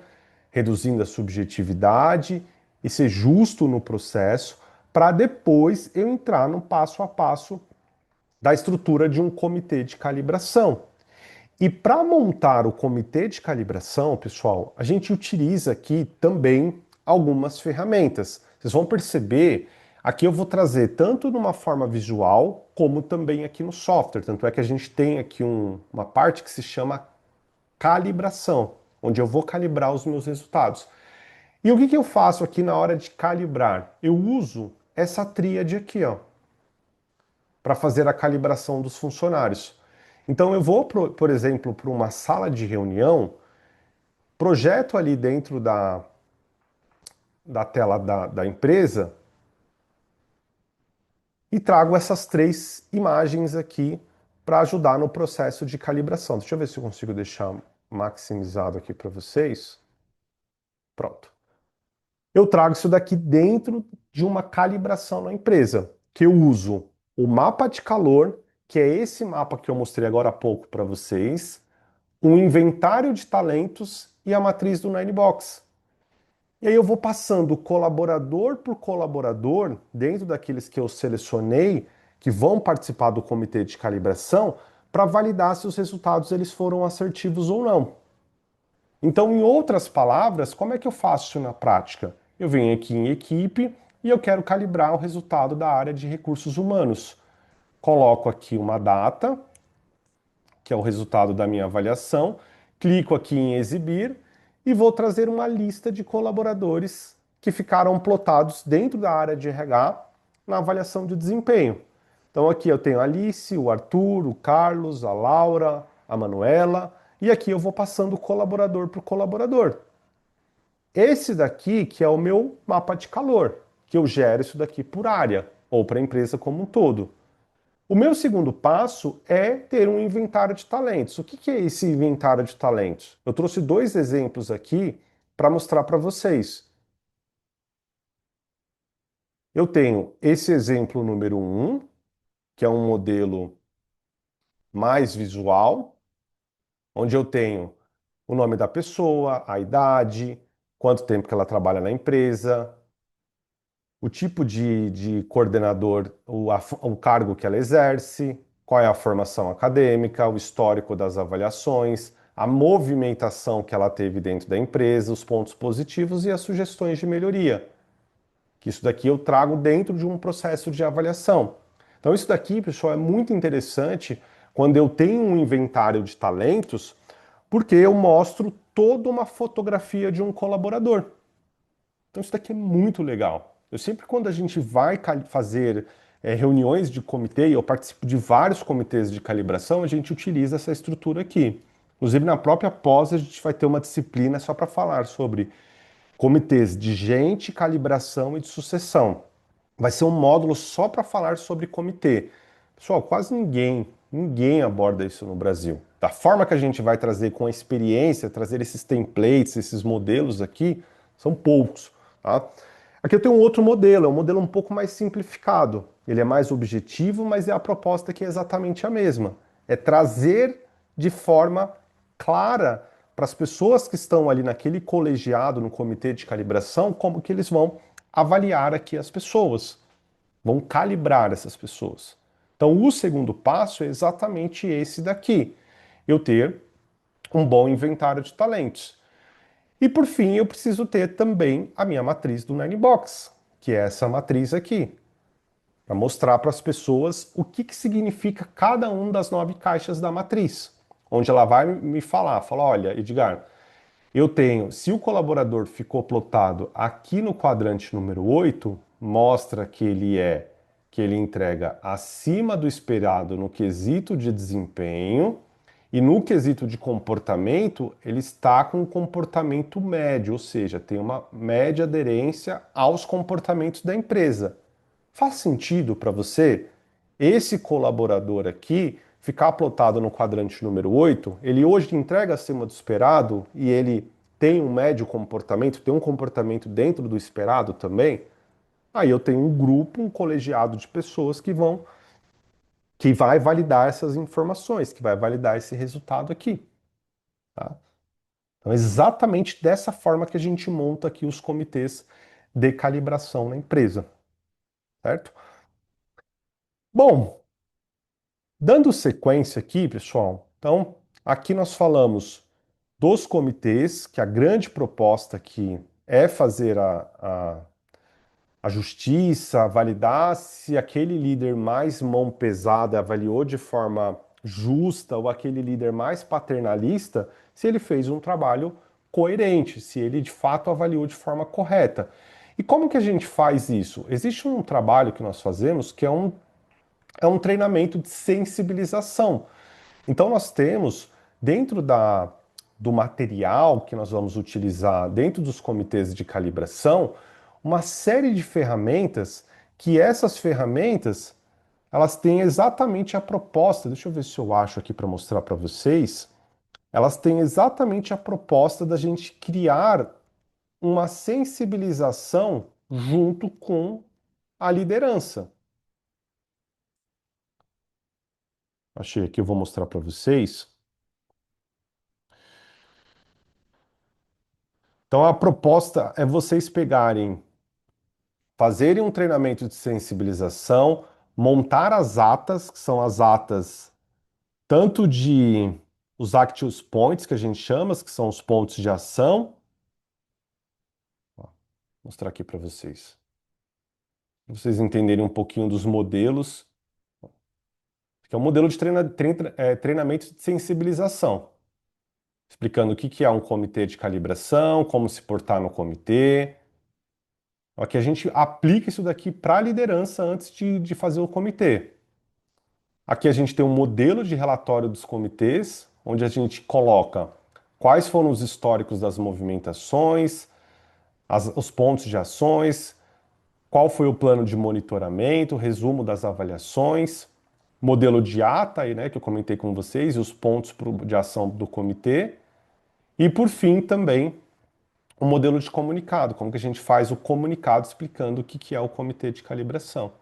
reduzindo a subjetividade e ser justo no processo, para depois eu entrar no passo a passo da estrutura de um comitê de calibração. E para montar o comitê de calibração, pessoal, a gente utiliza aqui também algumas ferramentas. Vocês vão perceber, aqui eu vou trazer tanto numa forma visual, como também aqui no software. Tanto é que a gente tem aqui uma parte que se chama calibração, onde eu vou calibrar os meus resultados. E o que eu faço aqui na hora de calibrar? Eu uso essa tríade aqui, ó, para fazer a calibração dos funcionários. Então eu vou, por exemplo, para uma sala de reunião, projeto ali dentro da tela da empresa e trago essas três imagens aqui para ajudar no processo de calibração. Deixa eu ver se eu consigo deixar maximizado aqui para vocês. Pronto. Eu trago isso daqui dentro de uma calibração na empresa, que eu uso o mapa de calor, que é esse mapa que eu mostrei agora há pouco para vocês, um inventário de talentos e a matriz do Ninebox. E aí eu vou passando colaborador por colaborador, dentro daqueles que eu selecionei, que vão participar do comitê de calibração, para validar se os resultados eles foram assertivos ou não. Então, em outras palavras, como é que eu faço isso na prática? Eu venho aqui em equipe e eu quero calibrar o resultado da área de recursos humanos. Coloco aqui uma data, que é o resultado da minha avaliação, clico aqui em exibir e vou trazer uma lista de colaboradores que ficaram plotados dentro da área de RH na avaliação de desempenho. Então aqui eu tenho a Alice, o Arthur, o Carlos, a Laura, a Manuela, e aqui eu vou passando colaborador por colaborador. Esse daqui que é o meu mapa de calor, que eu gero isso daqui por área, ou para a empresa como um todo. O meu segundo passo é ter um inventário de talentos. O que é esse inventário de talentos? Eu trouxe dois exemplos aqui para mostrar para vocês. Eu tenho esse exemplo número um, que é um modelo mais visual, onde eu tenho o nome da pessoa, a idade, quanto tempo que ela trabalha na empresa, o tipo de coordenador, o cargo que ela exerce, qual é a formação acadêmica, o histórico das avaliações, a movimentação que ela teve dentro da empresa, os pontos positivos e as sugestões de melhoria. Que isso daqui eu trago dentro de um processo de avaliação. Então, isso daqui, pessoal, é muito interessante quando eu tenho um inventário de talentos, porque eu mostro toda uma fotografia de um colaborador. Então isso daqui é muito legal. Eu sempre, quando a gente vai fazer reuniões de comitê, e eu participo de vários comitês de calibração, a gente utiliza essa estrutura aqui. Inclusive, na própria pós, a gente vai ter uma disciplina só para falar sobre comitês de gente, calibração e de sucessão. vai ser um módulo só para falar sobre comitê. Pessoal, quase ninguém aborda isso no Brasil. Da forma que a gente vai trazer com a experiência, trazer esses templates, esses modelos aqui, são poucos, tá? Aqui eu tenho um outro modelo, é um modelo um pouco mais simplificado. Ele é mais objetivo, mas é a proposta que é exatamente a mesma. É trazer de forma clara para as pessoas que estão ali naquele colegiado, no comitê de calibração, como que eles vão avaliar aqui as pessoas, vão calibrar essas pessoas. Então, o segundo passo é exatamente esse daqui: eu ter um bom inventário de talentos. E por fim, eu preciso ter também a minha matriz do Ninebox, que é essa matriz aqui, para mostrar para as pessoas o que significa cada uma das 9 caixas da matriz, onde ela vai me falar, olha, Edgar, eu tenho, se o colaborador ficou plotado aqui no quadrante número 8, mostra que ele entrega acima do esperado no quesito de desempenho, e no quesito de comportamento, ele está com um comportamento médio, ou seja, tem uma média aderência aos comportamentos da empresa. Faz sentido para você esse colaborador aqui ficar plotado no quadrante número 8? Ele hoje entrega acima do esperado e ele tem um médio comportamento, tem um comportamento dentro do esperado também? Aí eu tenho um grupo, um colegiado de pessoas que vai validar essas informações, que vai validar esse resultado aqui, tá? Então, é exatamente dessa forma que a gente monta aqui os comitês de calibração na empresa, certo? Bom, dando sequência aqui, pessoal, então aqui nós falamos dos comitês, que a grande proposta aqui é fazer a justiça, validar se aquele líder mais mão pesada avaliou de forma justa ou aquele líder mais paternalista, se ele fez um trabalho coerente, se ele de fato avaliou de forma correta. E como que a gente faz isso? Existe um trabalho que nós fazemos que é um treinamento de sensibilização. Então nós temos dentro do material que nós vamos utilizar dentro dos comitês de calibração uma série de ferramentas que essas ferramentas elas têm exatamente a proposta. Deixa eu ver se eu acho aqui para mostrar para vocês. Elas têm exatamente a proposta da gente criar uma sensibilização junto com a liderança. Achei aqui, eu vou mostrar para vocês. Então a proposta é vocês pegarem, fazerem um treinamento de sensibilização, montar as atas, que são as atas tanto de os Actions Points, que a gente chama, que são os pontos de ação. Vou mostrar aqui para vocês. Pra vocês entenderem um pouquinho dos modelos, que é um modelo de treinamento de sensibilização, explicando o que é um comitê de calibração, como se portar no comitê. Aqui a gente aplica isso daqui para a liderança antes de fazer o comitê. Aqui a gente tem um modelo de relatório dos comitês, onde a gente coloca quais foram os históricos das movimentações, os pontos de ações, qual foi o plano de monitoramento, resumo das avaliações, modelo de ata, né, que eu comentei com vocês, e os pontos de ação do comitê. E por fim também o modelo de comunicado, como que a gente faz o comunicado explicando o que é o comitê de calibração.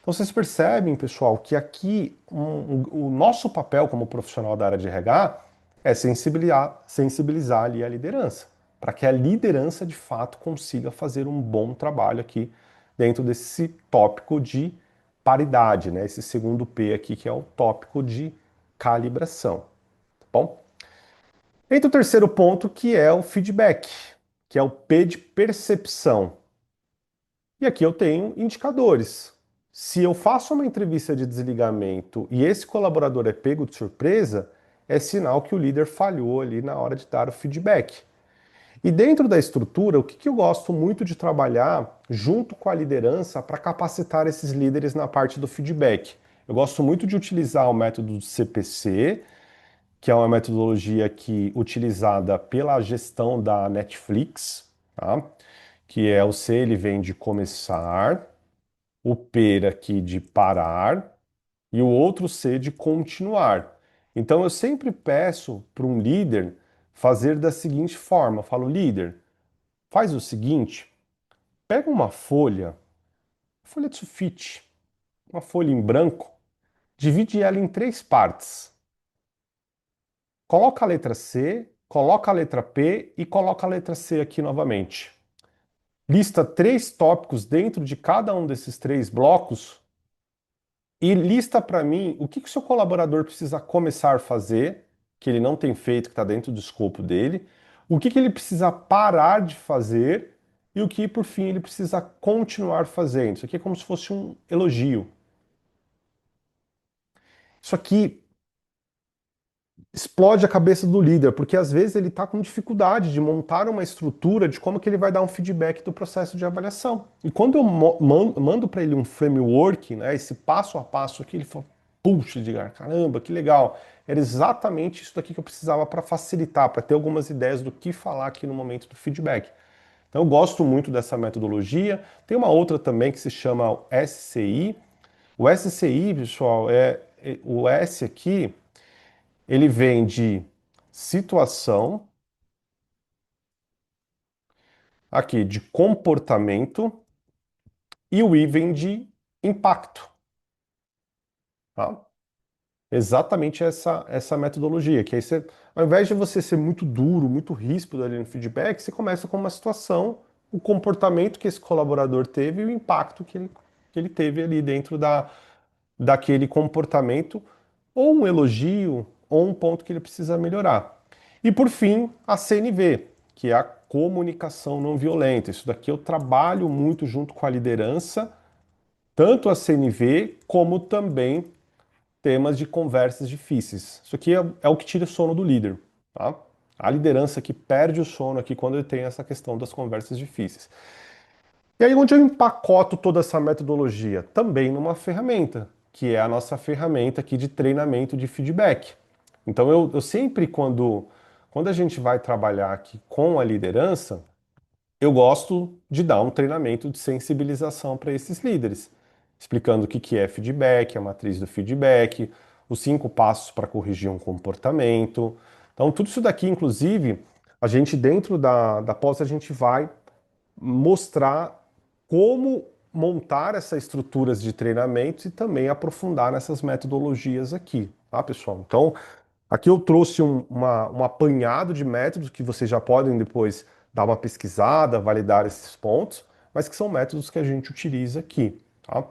Então vocês percebem, pessoal, que aqui o nosso papel como profissional da área de RH é sensibilizar ali a liderança, para que a liderança de fato consiga fazer um bom trabalho aqui dentro desse tópico de paridade, né? Esse segundo P aqui que é o tópico de calibração, tá bom? Entra o terceiro ponto que é o feedback, que é o P de percepção. E aqui eu tenho indicadores. Se eu faço uma entrevista de desligamento e esse colaborador é pego de surpresa, é sinal que o líder falhou ali na hora de dar o feedback. E dentro da estrutura, o que eu gosto muito de trabalhar junto com a liderança para capacitar esses líderes na parte do feedback? Eu gosto muito de utilizar o método do CPC, que é uma metodologia utilizada pela gestão da Netflix, tá? Que é o C, ele vem de começar, o P aqui de parar e o outro C de continuar. Então eu sempre peço para um líder fazer da seguinte forma: eu falo, líder, faz o seguinte, pega uma folha de sulfite, uma folha em branco, divide ela em três partes. Coloca a letra C, coloca a letra P e coloca a letra C aqui novamente. Lista três tópicos dentro de cada um desses três blocos e lista para mim o que que o seu colaborador precisa começar a fazer, que ele não tem feito, que está dentro do escopo dele, o que que ele precisa parar de fazer e o que, por fim, ele precisa continuar fazendo. Isso aqui é como se fosse um elogio. Isso aqui explode a cabeça do líder, porque às vezes ele está com dificuldade de montar uma estrutura de como que ele vai dar um feedback do processo de avaliação. E quando eu mando para ele um framework, né, esse passo a passo aqui, ele fala, puxa, Edgar, caramba, que legal. Era exatamente isso daqui que eu precisava para facilitar, para ter algumas ideias do que falar aqui no momento do feedback. Então eu gosto muito dessa metodologia. Tem uma outra também que se chama SCI. O SCI, pessoal, o S aqui, ele vem de situação, aqui de comportamento e o I vem de impacto, tá? Exatamente essa metodologia, que aí você, ao invés de você ser muito duro, muito ríspido ali no feedback, você começa com uma situação, o comportamento que esse colaborador teve e o impacto que ele teve ali dentro daquele comportamento, ou um elogio, ou um ponto que ele precisa melhorar. E por fim, a CNV, que é a comunicação não violenta. Isso daqui eu trabalho muito junto com a liderança, tanto a CNV como também temas de conversas difíceis. Isso aqui é o que tira o sono do líder, tá? A liderança que perde o sono aqui quando ele tem essa questão das conversas difíceis. E aí, onde eu empacoto toda essa metodologia? Também numa ferramenta, que é a nossa ferramenta aqui de treinamento de feedback. Então, eu sempre, quando a gente vai trabalhar aqui com a liderança, eu gosto de dar um treinamento de sensibilização para esses líderes, explicando o que que é feedback, a matriz do feedback, os 5 passos para corrigir um comportamento. Então, tudo isso daqui, inclusive, a gente dentro da pós, a gente vai mostrar como montar essas estruturas de treinamento e também aprofundar nessas metodologias aqui, tá, pessoal? Então, aqui eu trouxe um apanhado de métodos que vocês já podem depois dar uma pesquisada, validar esses pontos, mas que são métodos que a gente utiliza aqui, tá?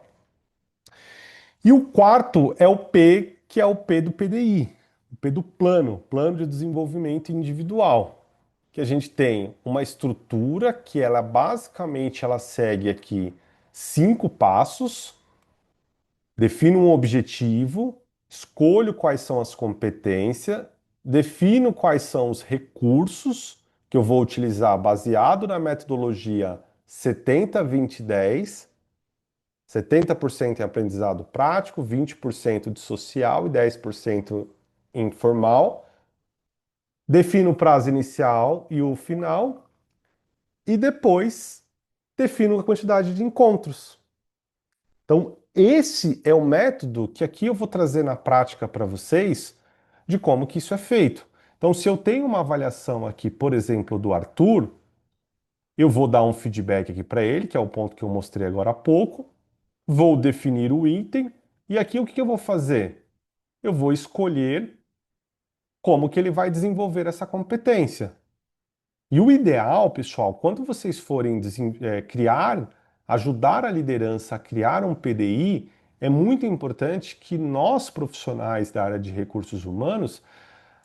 E o quarto é o P, que é o P do PDI, o P do Plano de Desenvolvimento Individual, que a gente tem uma estrutura que ela basicamente ela segue aqui 5 passos, defino um objetivo, escolho quais são as competências, defino quais são os recursos que eu vou utilizar baseado na metodologia 70-20-10, 70% em aprendizado prático, 20% de social e 10% informal. Defino o prazo inicial e o final e depois defino a quantidade de encontros. Então, esse é o método que aqui eu vou trazer na prática para vocês de como que isso é feito. Então, se eu tenho uma avaliação aqui, por exemplo, do Arthur, eu vou dar um feedback aqui para ele, que é o ponto que eu mostrei agora há pouco, vou definir o item e aqui o que eu vou fazer? Eu vou escolher como que ele vai desenvolver essa competência. E o ideal, pessoal, quando vocês forem criar, ajudar a liderança a criar um PDI, é muito importante que nós, profissionais da área de recursos humanos,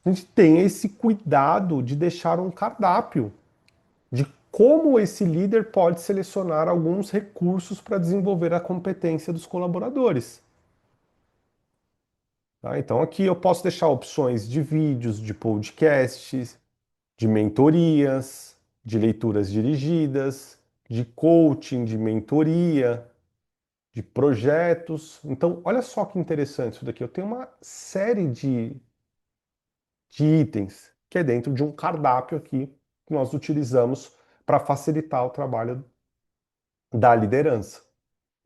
a gente tenha esse cuidado de deixar um cardápio de como esse líder pode selecionar alguns recursos para desenvolver a competência dos colaboradores. Tá? Então aqui eu posso deixar opções de vídeos, de podcasts, de mentorias, de leituras dirigidas, de coaching, de mentoria, de projetos. Então, olha só que interessante isso daqui. Eu tenho uma série de itens que é dentro de um cardápio aqui que nós utilizamos para facilitar o trabalho da liderança.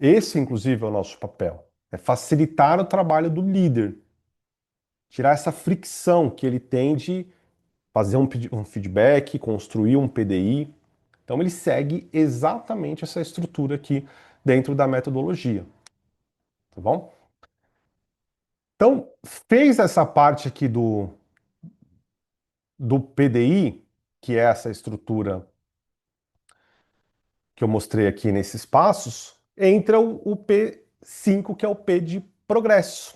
Esse, inclusive, é o nosso papel. É facilitar o trabalho do líder, tirar essa fricção que ele tem de fazer um feedback, construir um PDI. Então, ele segue exatamente essa estrutura aqui dentro da metodologia, tá bom? Então, fez essa parte aqui do PDI, que é essa estrutura que eu mostrei aqui nesses passos, entra o P5, que é o P de progresso,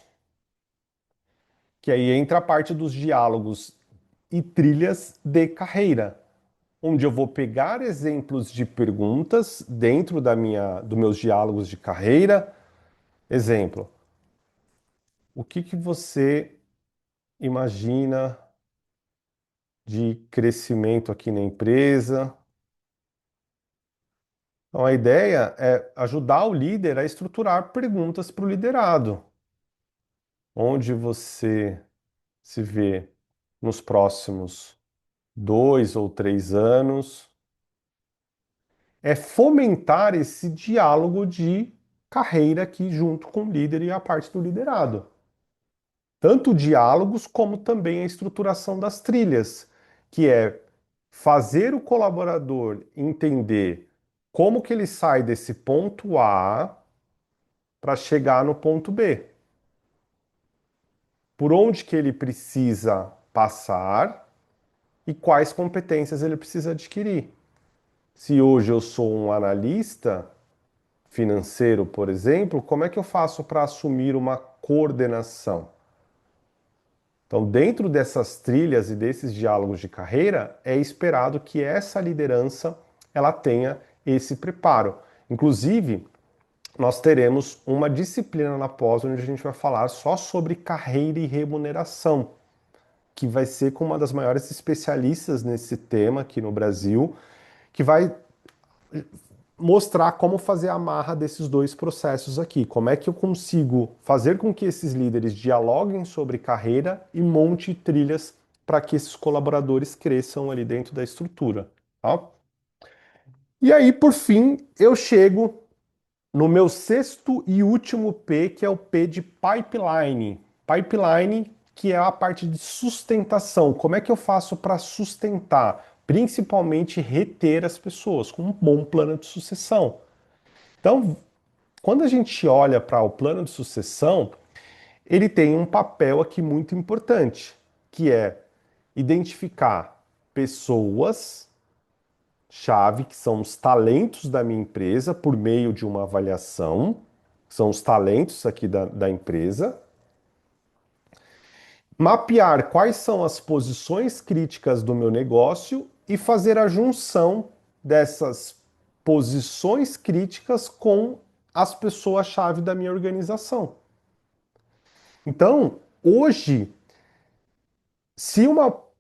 que aí entra a parte dos diálogos e trilhas de carreira, onde eu vou pegar exemplos de perguntas dentro dos meus diálogos de carreira. Exemplo, o que que você imagina de crescimento aqui na empresa? Então, a ideia é ajudar o líder a estruturar perguntas para o liderado. Onde você se vê nos próximos 2 ou 3 anos? É fomentar esse diálogo de carreira aqui junto com o líder e a parte do liderado. Tanto diálogos como também a estruturação das trilhas, que é fazer o colaborador entender como que ele sai desse ponto A para chegar no ponto B. Por onde que ele precisa passar e quais competências ele precisa adquirir. Se hoje eu sou um analista financeiro, por exemplo, como é que eu faço para assumir uma coordenação? Então, dentro dessas trilhas e desses diálogos de carreira, é esperado que essa liderança ela tenha esse preparo. Inclusive, nós teremos uma disciplina na pós onde a gente vai falar só sobre carreira e remuneração, que vai ser com uma das maiores especialistas nesse tema aqui no Brasil, que vai mostrar como fazer a amarra desses dois processos aqui. Como é que eu consigo fazer com que esses líderes dialoguem sobre carreira e monte trilhas para que esses colaboradores cresçam ali dentro da estrutura. Tá? E aí, por fim, eu chego no meu sexto e último P, que é o P de pipeline. Pipeline, que é a parte de sustentação. Como é que eu faço para sustentar, principalmente reter as pessoas com um bom plano de sucessão? Então, quando a gente olha para o plano de sucessão, ele tem um papel aqui muito importante, que é identificar pessoas chave, que são os talentos da minha empresa, por meio de uma avaliação, são os talentos aqui da empresa, mapear quais são as posições críticas do meu negócio e fazer a junção dessas posições críticas com as pessoas-chave da minha organização. Então, hoje, se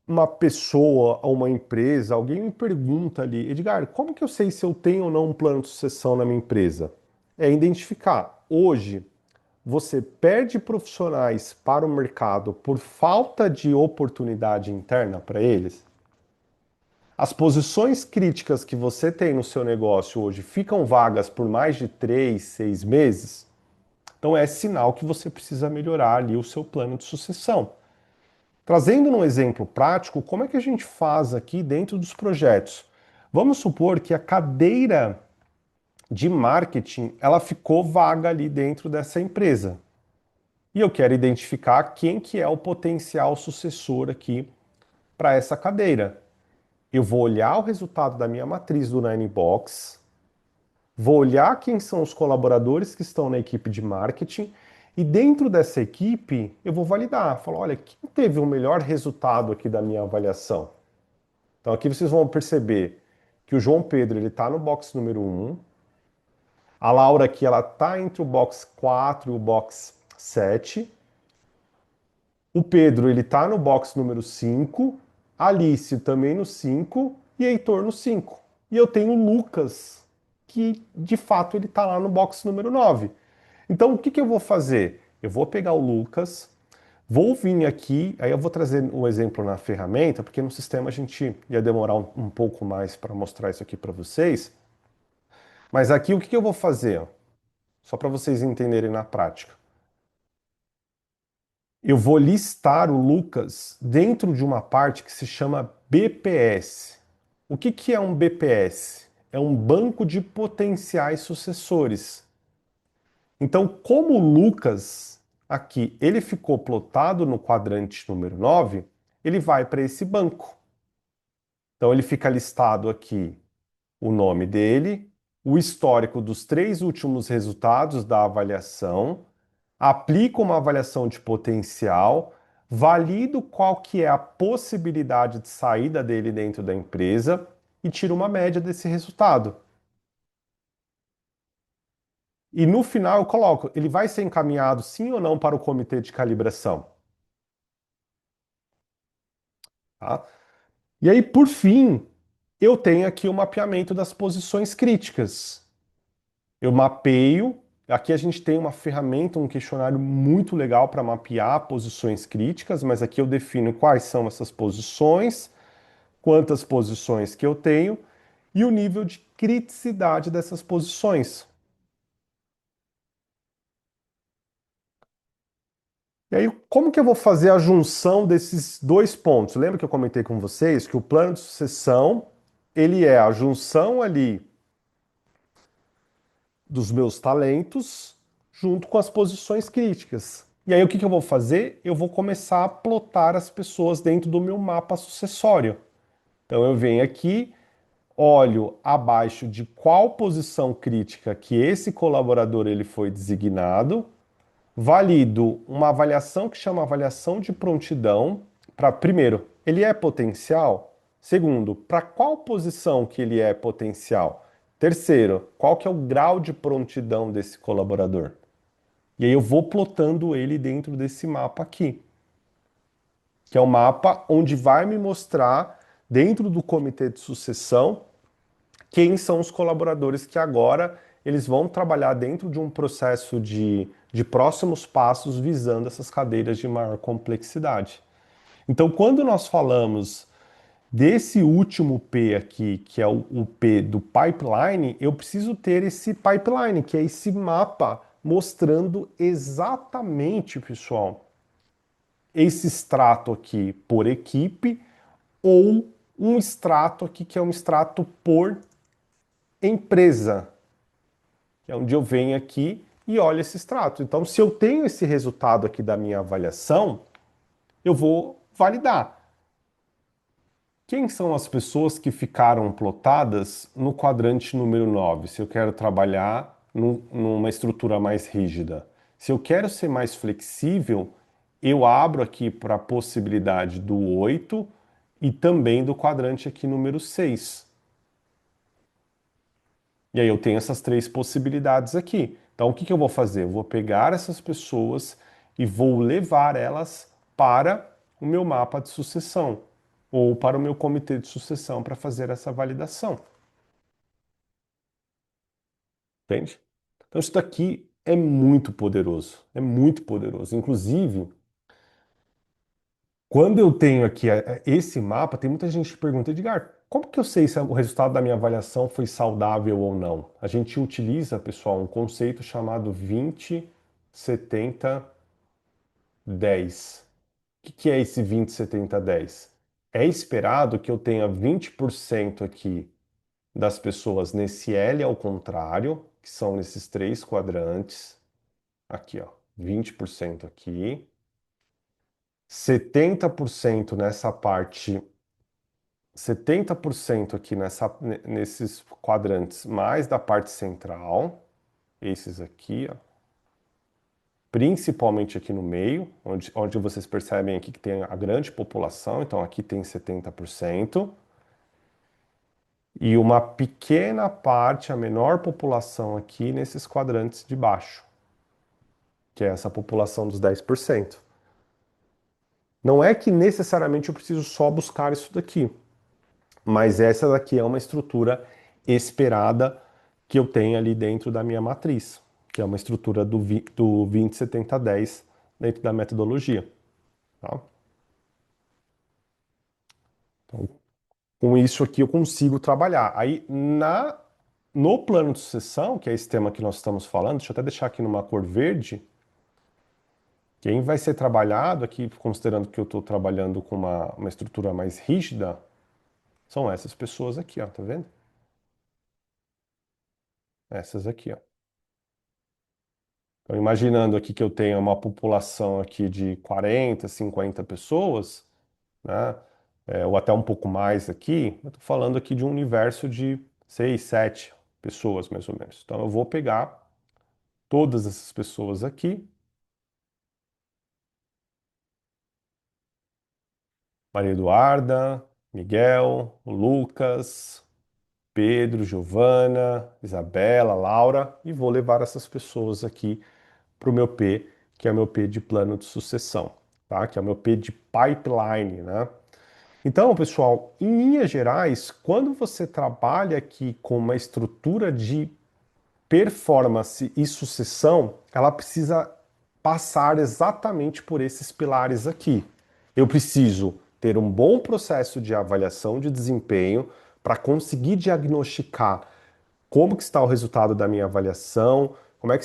uma pessoa ou uma empresa, alguém me pergunta ali, Edgar, como que eu sei se eu tenho ou não um plano de sucessão na minha empresa? É identificar. Hoje, você perde profissionais para o mercado por falta de oportunidade interna para eles? As posições críticas que você tem no seu negócio hoje ficam vagas por mais de 3, 6 meses? Então é sinal que você precisa melhorar ali o seu plano de sucessão. Trazendo um exemplo prático, como é que a gente faz aqui dentro dos projetos? Vamos supor que a cadeira de marketing ela ficou vaga ali dentro dessa empresa. E eu quero identificar quem que é o potencial sucessor aqui para essa cadeira. Eu vou olhar o resultado da minha matriz do Ninebox, vou olhar quem são os colaboradores que estão na equipe de marketing e dentro dessa equipe eu vou validar. Falar, olha, quem teve o melhor resultado aqui da minha avaliação? Então aqui vocês vão perceber que o João Pedro ele está no box número 1, a Laura aqui ela está entre o box 4 e o box 7, o Pedro ele está no box número 5, a Alice também no 5 e Heitor no 5. E eu tenho o Lucas, que de fato ele está lá no box número 9. Então o que que eu vou fazer? Eu vou pegar o Lucas, vou vir aqui, aí eu vou trazer um exemplo na ferramenta, porque no sistema a gente ia demorar um pouco mais para mostrar isso aqui para vocês. Mas aqui o que que eu vou fazer? só para vocês entenderem na prática. Eu vou listar o Lucas dentro de uma parte que se chama BPS. O que que é um BPS? É um banco de potenciais sucessores. Então, como o Lucas aqui, ele ficou plotado no quadrante número 9, ele vai para esse banco. Então, ele fica listado aqui o nome dele, o histórico dos 3 últimos resultados da avaliação, aplico uma avaliação de potencial, valido qual que é a possibilidade de saída dele dentro da empresa e tiro uma média desse resultado. E no final eu coloco, ele vai ser encaminhado sim ou não para o comitê de calibração, tá? E aí, por fim, eu tenho aqui o mapeamento das posições críticas. Eu mapeio. Aqui a gente tem uma ferramenta, um questionário muito legal para mapear posições críticas, mas aqui eu defino quais são essas posições, quantas posições que eu tenho e o nível de criticidade dessas posições. E aí, como que eu vou fazer a junção desses dois pontos? Lembra que eu comentei com vocês que o plano de sucessão, ele é a junção ali dos meus talentos junto com as posições críticas. E aí o que que eu vou fazer? Eu vou começar a plotar as pessoas dentro do meu mapa sucessório. Então eu venho aqui, olho abaixo de qual posição crítica que esse colaborador ele foi designado, valido uma avaliação que chama avaliação de prontidão para, primeiro, ele é potencial? Segundo, para qual posição que ele é potencial? Terceiro, qual que é o grau de prontidão desse colaborador? E aí eu vou plotando ele dentro desse mapa aqui, que é o mapa onde vai me mostrar, dentro do comitê de sucessão, quem são os colaboradores que agora eles vão trabalhar dentro de um processo de próximos passos visando essas cadeiras de maior complexidade. Então, quando nós falamos desse último P aqui, que é o P do pipeline, eu preciso ter esse pipeline, que é esse mapa mostrando exatamente, pessoal, esse extrato aqui por equipe ou um extrato aqui que é um extrato por empresa, que é onde eu venho aqui e olho esse extrato. Então, se eu tenho esse resultado aqui da minha avaliação, eu vou validar. Quem são as pessoas que ficaram plotadas no quadrante número 9? Se eu quero trabalhar numa estrutura mais rígida. Se eu quero ser mais flexível, eu abro aqui para a possibilidade do 8 e também do quadrante aqui número 6. E aí eu tenho essas 3 possibilidades aqui. Então o que que eu vou fazer? Eu vou pegar essas pessoas e vou levar elas para o meu mapa de sucessão ou para o meu comitê de sucessão para fazer essa validação. Entende? Então isso daqui é muito poderoso, é muito poderoso. Inclusive, quando eu tenho aqui esse mapa, tem muita gente que pergunta, Edgar, como que eu sei se o resultado da minha avaliação foi saudável ou não? A gente utiliza, pessoal, um conceito chamado 20, 70, 10. O que é esse 20, 70, 10? É esperado que eu tenha 20% aqui das pessoas nesse L ao contrário, que são nesses 3 quadrantes. Aqui, ó, 20% aqui. 70% nessa parte 70% aqui nesses quadrantes, mais da parte central, esses aqui, ó, principalmente aqui no meio, onde vocês percebem aqui que tem a grande população, então aqui tem 70%, e uma pequena parte, a menor população aqui nesses quadrantes de baixo, que é essa população dos 10%. Não é que necessariamente eu preciso só buscar isso daqui. Mas essa daqui é uma estrutura esperada que eu tenho ali dentro da minha matriz, que é uma estrutura do 20, 70, 10 dentro da metodologia. Tá? Então, com isso aqui eu consigo trabalhar. Aí, na no plano de sucessão, que é esse tema que nós estamos falando, deixa eu até deixar aqui numa cor verde, quem vai ser trabalhado aqui, considerando que eu estou trabalhando com uma estrutura mais rígida, são essas pessoas aqui, ó, tá vendo? Essas aqui, ó. Então, imaginando aqui que eu tenho uma população aqui de 40, 50 pessoas, né? Ou até um pouco mais aqui, eu estou falando aqui de um universo de 6, 7 pessoas, mais ou menos. Então, eu vou pegar todas essas pessoas aqui, Maria Eduarda, Miguel, Lucas, Pedro, Giovana, Isabela, Laura, e vou levar essas pessoas aqui para o meu P, que é o meu P de plano de sucessão, tá? Que é o meu P de pipeline, né? Então, pessoal, em linhas gerais, quando você trabalha aqui com uma estrutura de performance e sucessão, ela precisa passar exatamente por esses pilares aqui. Eu preciso ter um bom processo de avaliação de desempenho para conseguir diagnosticar como que está o resultado da minha avaliação, como é que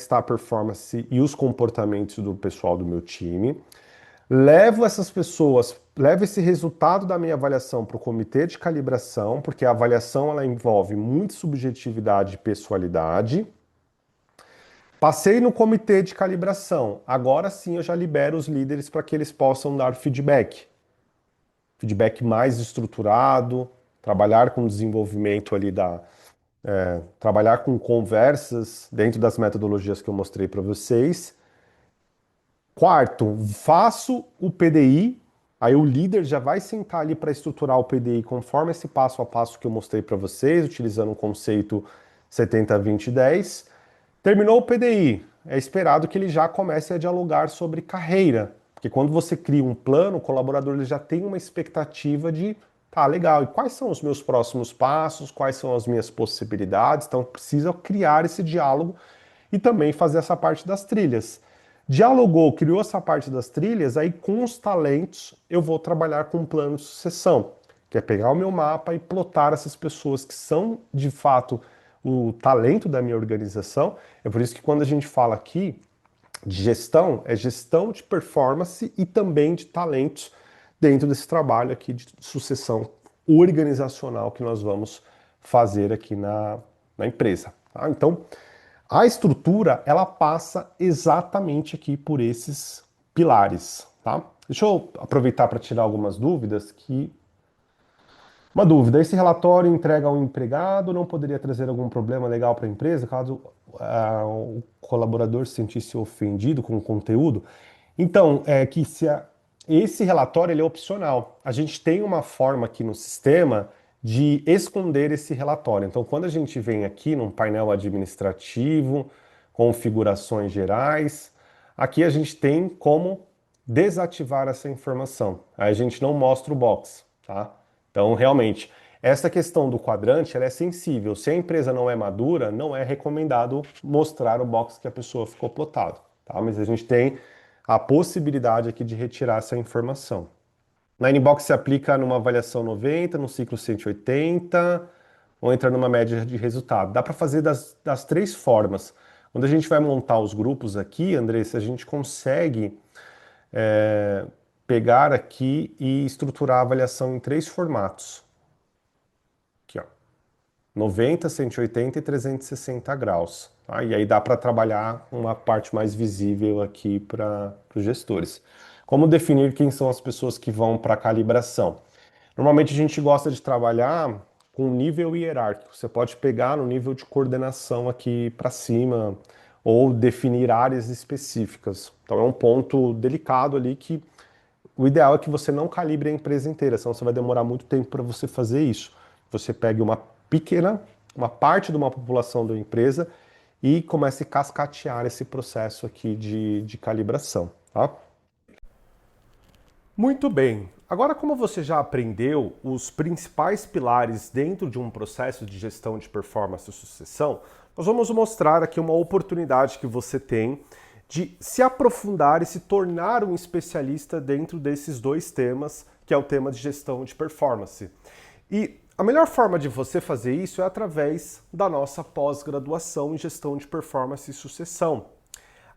está a performance e os comportamentos do pessoal do meu time. Levo essas pessoas, levo esse resultado da minha avaliação para o comitê de calibração, porque a avaliação ela envolve muita subjetividade e pessoalidade. Passei no comitê de calibração. Agora sim eu já libero os líderes para que eles possam dar feedback. Feedback mais estruturado, trabalhar com o desenvolvimento ali trabalhar com conversas dentro das metodologias que eu mostrei para vocês. Quarto, faço o PDI, aí o líder já vai sentar ali para estruturar o PDI conforme esse passo a passo que eu mostrei para vocês, utilizando o conceito 70-20-10. Terminou o PDI, é esperado que ele já comece a dialogar sobre carreira, porque quando você cria um plano, o colaborador ele já tem uma expectativa de, tá, legal, e quais são os meus próximos passos, quais são as minhas possibilidades, então precisa criar esse diálogo e também fazer essa parte das trilhas. Dialogou, criou essa parte das trilhas, aí com os talentos eu vou trabalhar com um plano de sucessão, que é pegar o meu mapa e plotar essas pessoas que são de fato o talento da minha organização. É por isso que quando a gente fala aqui de gestão, é gestão de performance e também de talentos dentro desse trabalho aqui de sucessão organizacional que nós vamos fazer aqui na empresa. Tá? Então, a estrutura, ela passa exatamente aqui por esses pilares, tá? Deixa eu aproveitar para tirar algumas dúvidas que... Uma dúvida, esse relatório entrega ao empregado não poderia trazer algum problema legal para a empresa, caso o colaborador se sentisse ofendido com o conteúdo? Então, esse relatório ele é opcional. A gente tem uma forma aqui no sistema de esconder esse relatório. Então, quando a gente vem aqui num painel administrativo, configurações gerais, aqui a gente tem como desativar essa informação. Aí a gente não mostra o box, tá? Então, realmente, essa questão do quadrante ela é sensível. Se a empresa não é madura, não é recomendado mostrar o box que a pessoa ficou plotado, tá? Mas a gente tem a possibilidade aqui de retirar essa informação. Na Inbox se aplica numa avaliação 90, no ciclo 180, ou entra numa média de resultado. Dá para fazer das três formas. Quando a gente vai montar os grupos aqui, Andressa, a gente consegue pegar aqui e estruturar a avaliação em três formatos. Aqui, ó. 90, 180 e 360 graus. Tá? E aí dá para trabalhar uma parte mais visível aqui para os gestores. Como definir quem são as pessoas que vão para a calibração? Normalmente a gente gosta de trabalhar com nível hierárquico. Você pode pegar no nível de coordenação aqui para cima ou definir áreas específicas. Então é um ponto delicado ali que o ideal é que você não calibre a empresa inteira, senão você vai demorar muito tempo para você fazer isso. Você pegue uma parte de uma população da empresa e comece a cascatear esse processo aqui de calibração, tá? Muito bem. Agora, como você já aprendeu os principais pilares dentro de um processo de gestão de performance e sucessão, nós vamos mostrar aqui uma oportunidade que você tem de se aprofundar e se tornar um especialista dentro desses dois temas, que é o tema de gestão de performance. E A melhor forma de você fazer isso é através da nossa pós-graduação em gestão de performance e sucessão.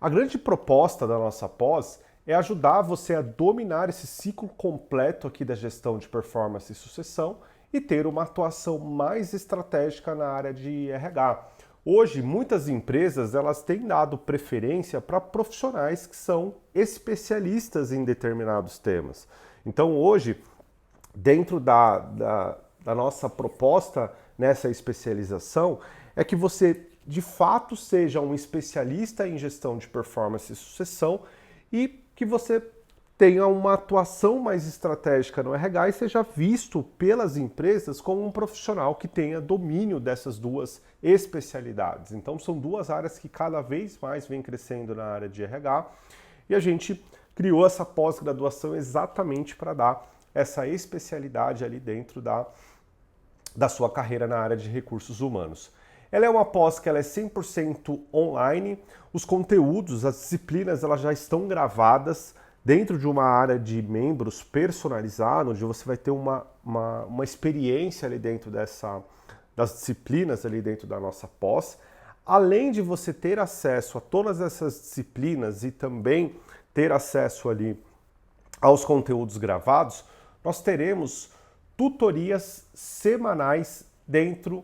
A grande proposta da nossa pós é ajudar você a dominar esse ciclo completo aqui da gestão de performance e sucessão e ter uma atuação mais estratégica na área de RH. Hoje, muitas empresas elas têm dado preferência para profissionais que são especialistas em determinados temas. Então, hoje, dentro da nossa proposta nessa especialização, é que você de fato seja um especialista em gestão de performance e sucessão e que você tenha uma atuação mais estratégica no RH e seja visto pelas empresas como um profissional que tenha domínio dessas duas especialidades. Então são duas áreas que cada vez mais vem crescendo na área de RH e a gente criou essa pós-graduação exatamente para dar essa especialidade ali dentro da sua carreira na área de recursos humanos. Ela é uma pós que ela é 100% online, os conteúdos, as disciplinas, elas já estão gravadas dentro de uma área de membros personalizada, onde você vai ter uma experiência ali dentro das disciplinas ali dentro da nossa pós. Além de você ter acesso a todas essas disciplinas e também ter acesso ali aos conteúdos gravados, nós teremos tutorias semanais dentro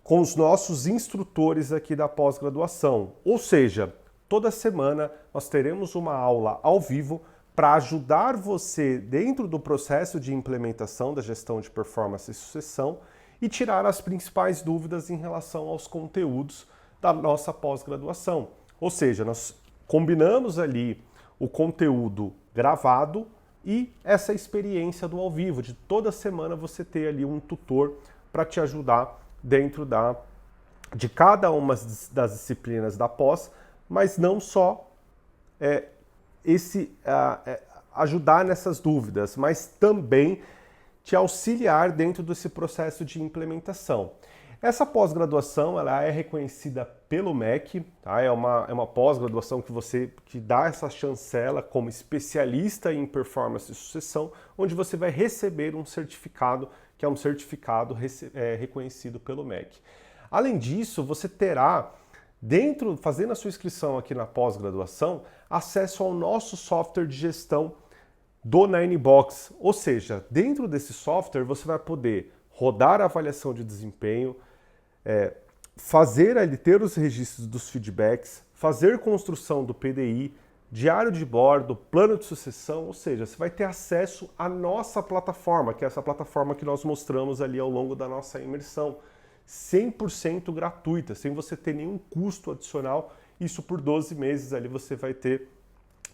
com os nossos instrutores aqui da pós-graduação. Ou seja, toda semana nós teremos uma aula ao vivo para ajudar você dentro do processo de implementação da gestão de performance e sucessão e tirar as principais dúvidas em relação aos conteúdos da nossa pós-graduação. Ou seja, nós combinamos ali o conteúdo gravado e essa experiência do ao vivo, de toda semana você ter ali um tutor para te ajudar dentro de cada uma das disciplinas da pós, mas não só ajudar nessas dúvidas, mas também te auxiliar dentro desse processo de implementação. Essa pós-graduação ela é reconhecida pelo MEC, tá? É uma pós-graduação que dá essa chancela como especialista em performance e sucessão, onde você vai receber um certificado, que é um certificado reconhecido pelo MEC. Além disso, você terá, fazendo a sua inscrição aqui na pós-graduação, acesso ao nosso software de gestão do Ninebox. Ou seja, dentro desse software você vai poder rodar a avaliação de desempenho, ter os registros dos feedbacks, fazer construção do PDI, diário de bordo, plano de sucessão, ou seja, você vai ter acesso à nossa plataforma, que é essa plataforma que nós mostramos ali ao longo da nossa imersão, 100% gratuita, sem você ter nenhum custo adicional, isso por 12 meses ali você vai ter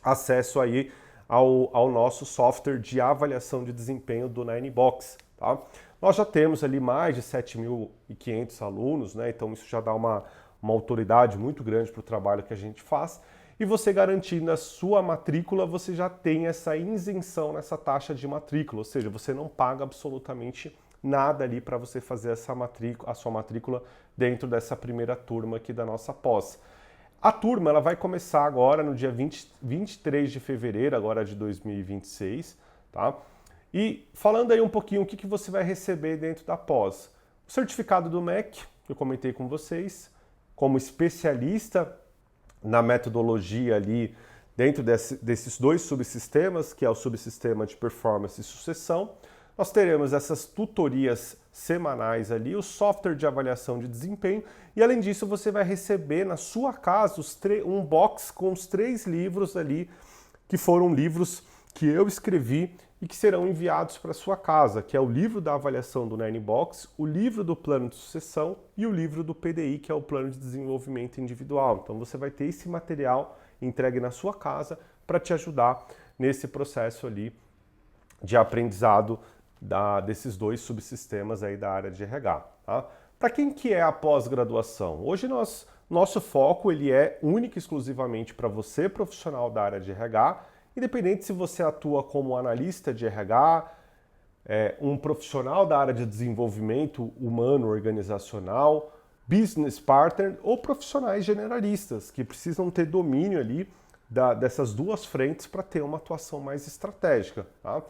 acesso aí ao nosso software de avaliação de desempenho do Ninebox, tá? Nós já temos ali mais de 7.500 alunos, né? Então isso já dá uma autoridade muito grande para o trabalho que a gente faz. E você garantindo a sua matrícula, você já tem essa isenção nessa taxa de matrícula, ou seja, você não paga absolutamente nada ali para você fazer a sua matrícula dentro dessa primeira turma aqui da nossa pós. A turma ela vai começar agora no dia 23 de fevereiro agora de 2026, tá? E falando aí um pouquinho o que você vai receber dentro da pós. O certificado do MEC, que eu comentei com vocês, como especialista na metodologia ali dentro desses dois subsistemas, que é o subsistema de performance e sucessão. Nós teremos essas tutorias semanais ali, o software de avaliação de desempenho e além disso você vai receber na sua casa um box com os 3 livros ali, que foram livros que eu escrevi e que serão enviados para sua casa, que é o livro da avaliação do Ninebox, o livro do plano de sucessão e o livro do PDI, que é o plano de desenvolvimento individual. Então você vai ter esse material entregue na sua casa para te ajudar nesse processo ali de aprendizado desses dois subsistemas aí da área de RH. Tá? Para quem que é a pós-graduação? Hoje nosso foco ele é único e exclusivamente para você, profissional da área de RH, independente se você atua como analista de RH, um profissional da área de desenvolvimento humano organizacional, business partner ou profissionais generalistas que precisam ter domínio ali dessas duas frentes para ter uma atuação mais estratégica. Tá?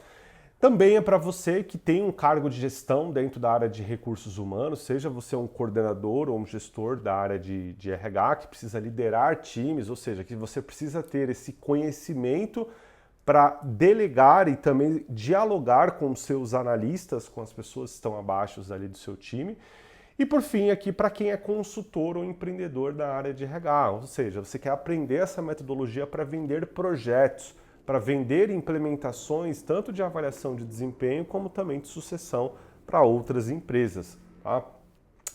Também é para você que tem um cargo de gestão dentro da área de recursos humanos, seja você um coordenador ou um gestor da área de RH, que precisa liderar times, ou seja, que você precisa ter esse conhecimento para delegar e também dialogar com os seus analistas, com as pessoas que estão abaixo ali do seu time. E por fim, aqui para quem é consultor ou empreendedor da área de RH, ou seja, você quer aprender essa metodologia para vender projetos, para vender implementações tanto de avaliação de desempenho como também de sucessão para outras empresas. Tá?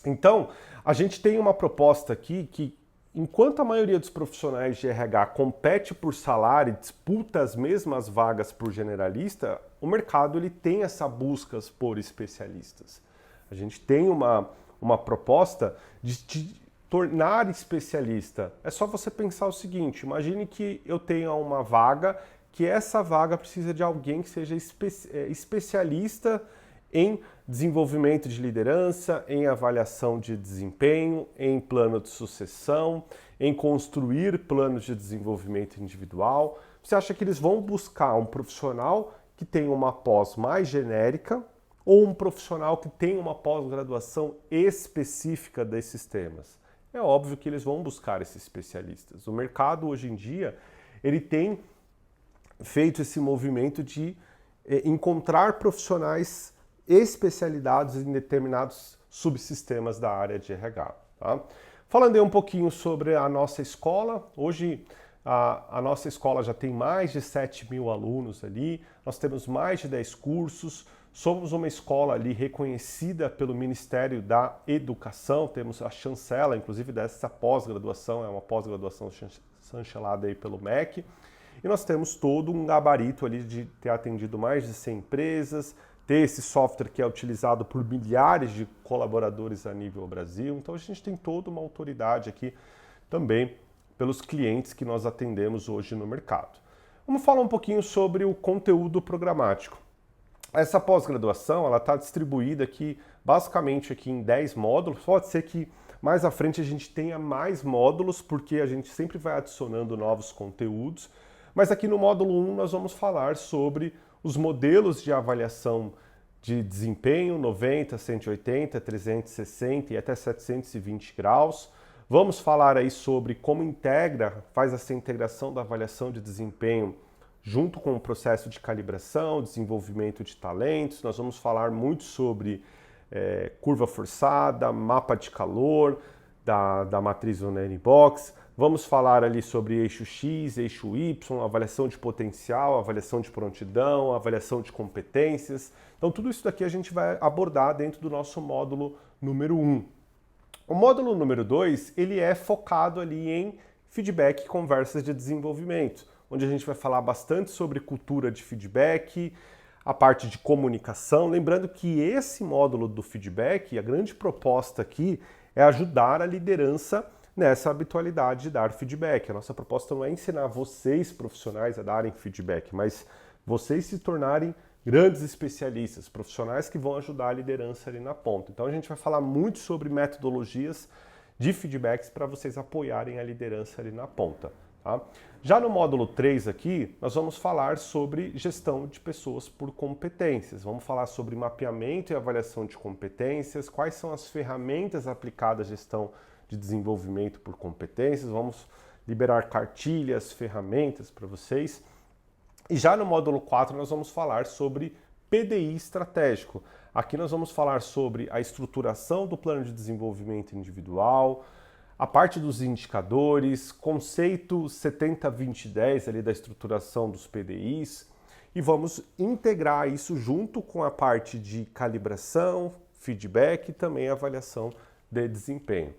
Então, a gente tem uma proposta aqui que, enquanto a maioria dos profissionais de RH compete por salário e disputa as mesmas vagas por generalista, o mercado ele tem essa busca por especialistas. A gente tem uma proposta de te tornar especialista. É só você pensar o seguinte, imagine que eu tenha uma vaga, que essa vaga precisa de alguém que seja especialista em desenvolvimento de liderança, em avaliação de desempenho, em plano de sucessão, em construir planos de desenvolvimento individual. Você acha que eles vão buscar um profissional que tenha uma pós mais genérica ou um profissional que tenha uma pós-graduação específica desses temas? É óbvio que eles vão buscar esses especialistas. O mercado hoje em dia, ele tem feito esse movimento de encontrar profissionais especializados em determinados subsistemas da área de RH. Tá? Falando aí um pouquinho sobre a nossa escola, hoje a nossa escola já tem mais de 7.000 alunos ali, nós temos mais de 10 cursos, somos uma escola ali reconhecida pelo Ministério da Educação, temos a chancela, inclusive dessa pós-graduação, é uma pós-graduação chancelada aí pelo MEC, e nós temos todo um gabarito ali de ter atendido mais de 100 empresas, ter esse software que é utilizado por milhares de colaboradores a nível Brasil. Então a gente tem toda uma autoridade aqui também pelos clientes que nós atendemos hoje no mercado. Vamos falar um pouquinho sobre o conteúdo programático. Essa pós-graduação ela está distribuída aqui basicamente aqui em 10 módulos. Pode ser que mais à frente a gente tenha mais módulos, porque a gente sempre vai adicionando novos conteúdos. Mas aqui no módulo 1 nós vamos falar sobre os modelos de avaliação de desempenho, 90, 180, 360 e até 720 graus. Vamos falar aí sobre como faz essa integração da avaliação de desempenho junto com o processo de calibração, desenvolvimento de talentos. Nós vamos falar muito sobre curva forçada, mapa de calor da matriz Onary Box. Vamos falar ali sobre eixo X, eixo Y, avaliação de potencial, avaliação de prontidão, avaliação de competências. Então tudo isso daqui a gente vai abordar dentro do nosso módulo número 1. O módulo número 2, ele é focado ali em feedback e conversas de desenvolvimento, onde a gente vai falar bastante sobre cultura de feedback, a parte de comunicação. Lembrando que esse módulo do feedback, a grande proposta aqui é ajudar a liderança nessa habitualidade de dar feedback. A nossa proposta não é ensinar vocês, profissionais, a darem feedback, mas vocês se tornarem grandes especialistas, profissionais que vão ajudar a liderança ali na ponta. Então a gente vai falar muito sobre metodologias de feedbacks para vocês apoiarem a liderança ali na ponta. Tá? Já no módulo 3 aqui, nós vamos falar sobre gestão de pessoas por competências. Vamos falar sobre mapeamento e avaliação de competências, quais são as ferramentas aplicadas à gestão de desenvolvimento por competências. Vamos liberar cartilhas, ferramentas para vocês. E já no módulo 4 nós vamos falar sobre PDI estratégico. Aqui nós vamos falar sobre a estruturação do plano de desenvolvimento individual, a parte dos indicadores, conceito 70-20-10 ali da estruturação dos PDIs, e vamos integrar isso junto com a parte de calibração, feedback e também avaliação de desempenho.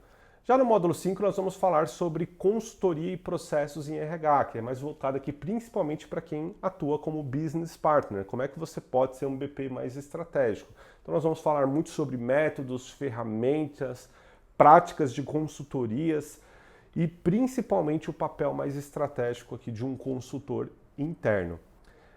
Já no módulo 5 nós vamos falar sobre consultoria e processos em RH, que é mais voltado aqui principalmente para quem atua como business partner, como é que você pode ser um BP mais estratégico. Então nós vamos falar muito sobre métodos, ferramentas, práticas de consultorias e principalmente o papel mais estratégico aqui de um consultor interno.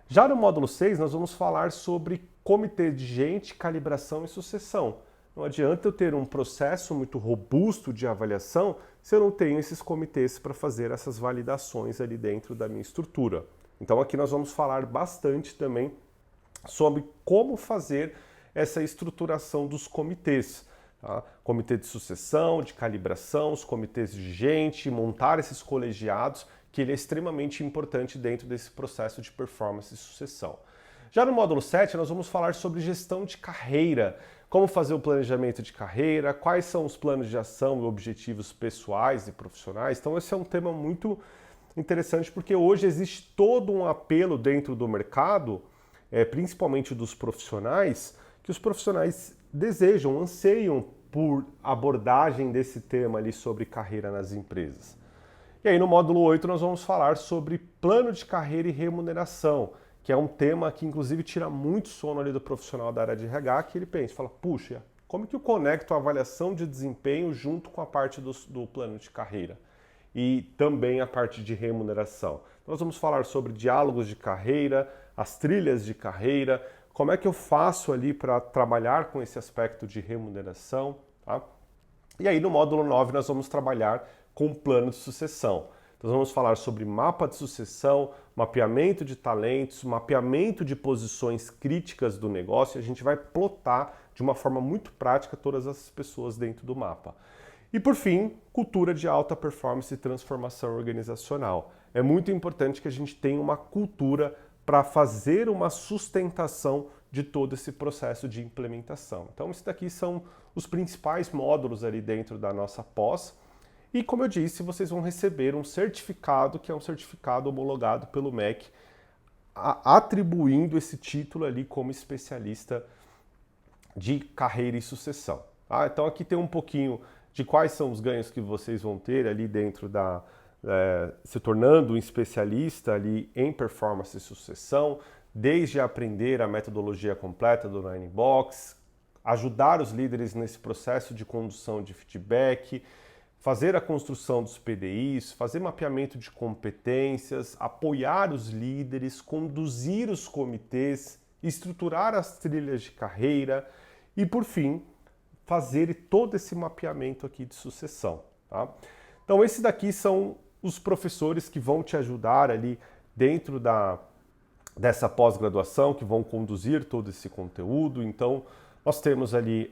Já no módulo 6 nós vamos falar sobre comitê de gente, calibração e sucessão. Não adianta eu ter um processo muito robusto de avaliação se eu não tenho esses comitês para fazer essas validações ali dentro da minha estrutura. Então aqui nós vamos falar bastante também sobre como fazer essa estruturação dos comitês. Tá? Comitê de sucessão, de calibração, os comitês de gente, montar esses colegiados, que ele é extremamente importante dentro desse processo de performance e sucessão. Já no módulo 7, nós vamos falar sobre gestão de carreira, como fazer o planejamento de carreira, quais são os planos de ação e objetivos pessoais e profissionais. Então esse é um tema muito interessante porque hoje existe todo um apelo dentro do mercado, principalmente dos profissionais, que os profissionais desejam, anseiam por abordagem desse tema ali sobre carreira nas empresas. E aí no módulo 8 nós vamos falar sobre plano de carreira e remuneração, que é um tema que inclusive tira muito sono ali do profissional da área de RH, que ele pensa, fala, puxa, como que eu conecto a avaliação de desempenho junto com a parte do plano de carreira? E também a parte de remuneração. Nós vamos falar sobre diálogos de carreira, as trilhas de carreira, como é que eu faço ali para trabalhar com esse aspecto de remuneração, tá? E aí no módulo 9 nós vamos trabalhar com o plano de sucessão. Então vamos falar sobre mapa de sucessão, mapeamento de talentos, mapeamento de posições críticas do negócio, e a gente vai plotar de uma forma muito prática todas as pessoas dentro do mapa. E por fim, cultura de alta performance e transformação organizacional. É muito importante que a gente tenha uma cultura para fazer uma sustentação de todo esse processo de implementação. Então, esses daqui são os principais módulos ali dentro da nossa pós. E como eu disse, vocês vão receber um certificado, que é um certificado homologado pelo MEC, atribuindo esse título ali como especialista de carreira e sucessão. Tá? Então aqui tem um pouquinho de quais são os ganhos que vocês vão ter ali dentro se tornando um especialista ali em performance e sucessão, desde aprender a metodologia completa do Nine Box, ajudar os líderes nesse processo de condução de feedback, fazer a construção dos PDIs, fazer mapeamento de competências, apoiar os líderes, conduzir os comitês, estruturar as trilhas de carreira e, por fim, fazer todo esse mapeamento aqui de sucessão. Tá? Então, esses daqui são os professores que vão te ajudar ali dentro dessa pós-graduação, que vão conduzir todo esse conteúdo. Então, nós temos ali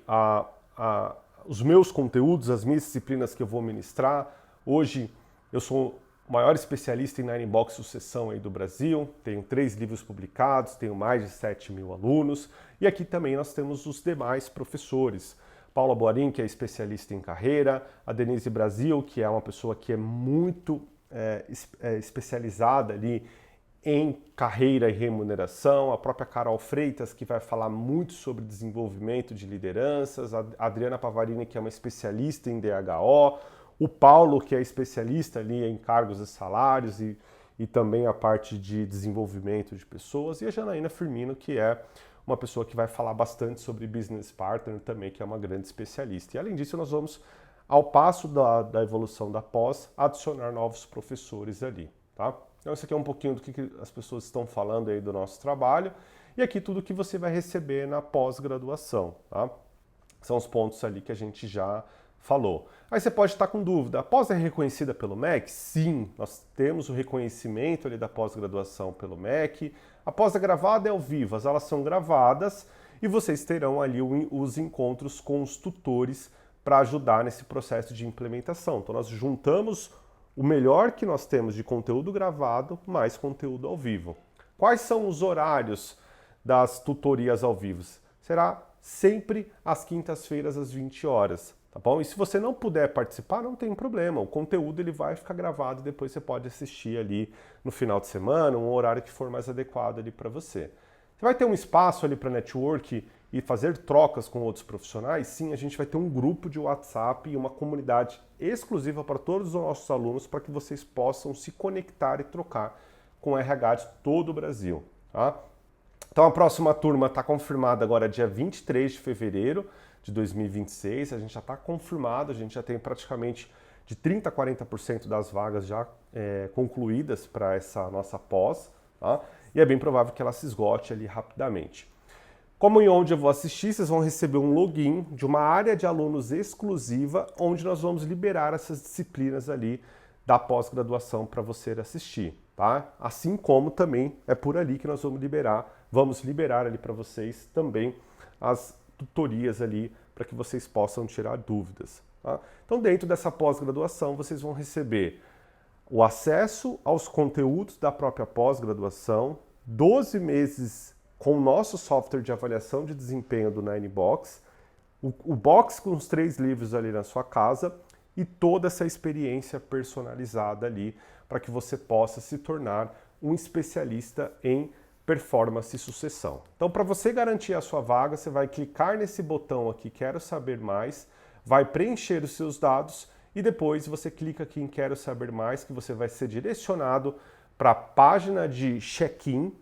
os meus conteúdos, as minhas disciplinas que eu vou ministrar. Hoje, eu sou o maior especialista em Nine Box Sucessão aí do Brasil, tenho 3 livros publicados, tenho mais de 7.000 alunos. E aqui também nós temos os demais professores. Paula Boarim, que é especialista em carreira, a Denise Brasil, que é uma pessoa que é muito especializada ali em carreira e remuneração, a própria Carol Freitas, que vai falar muito sobre desenvolvimento de lideranças, a Adriana Pavarini, que é uma especialista em DHO, o Paulo, que é especialista ali em cargos e salários e também a parte de desenvolvimento de pessoas, e a Janaína Firmino, que é uma pessoa que vai falar bastante sobre business partner também, que é uma grande especialista. E além disso, nós vamos, ao passo da evolução da pós, adicionar novos professores ali, tá? Então esse aqui é um pouquinho do que as pessoas estão falando aí do nosso trabalho. E aqui tudo que você vai receber na pós-graduação, tá? São os pontos ali que a gente já falou. Aí você pode estar com dúvida, a pós é reconhecida pelo MEC? Sim, nós temos o reconhecimento ali da pós-graduação pelo MEC. A pós é gravada e ao vivo, as aulas são gravadas e vocês terão ali os encontros com os tutores para ajudar nesse processo de implementação. Então nós juntamos o melhor que nós temos de conteúdo gravado mais conteúdo ao vivo. Quais são os horários das tutorias ao vivo? Será sempre às quintas-feiras às 20 horas. Tá bom? E se você não puder participar, não tem problema. O conteúdo ele vai ficar gravado e depois você pode assistir ali no final de semana, um horário que for mais adequado ali para você. Você vai ter um espaço ali para network e fazer trocas com outros profissionais? Sim, a gente vai ter um grupo de WhatsApp e uma comunidade exclusiva para todos os nossos alunos para que vocês possam se conectar e trocar com RH de todo o Brasil. Tá? Então a próxima turma está confirmada agora dia 23 de fevereiro de 2026, a gente já está confirmado, a gente já tem praticamente de 30% a 40% das vagas já concluídas para essa nossa pós, tá? E é bem provável que ela se esgote ali rapidamente. Como e onde eu vou assistir, vocês vão receber um login de uma área de alunos exclusiva, onde nós vamos liberar essas disciplinas ali da pós-graduação para você assistir, tá? Assim como também é por ali que nós vamos liberar vamos liberar ali para vocês também as tutorias ali para que vocês possam tirar dúvidas. Tá? Então, dentro dessa pós-graduação, vocês vão receber o acesso aos conteúdos da própria pós-graduação, 12 meses com o nosso software de avaliação de desempenho do Ninebox, o box com os 3 livros ali na sua casa e toda essa experiência personalizada ali para que você possa se tornar um especialista em performance e sucessão. Então, para você garantir a sua vaga, você vai clicar nesse botão aqui, Quero Saber Mais, vai preencher os seus dados e depois você clica aqui em Quero Saber Mais, que você vai ser direcionado para a página de check-in,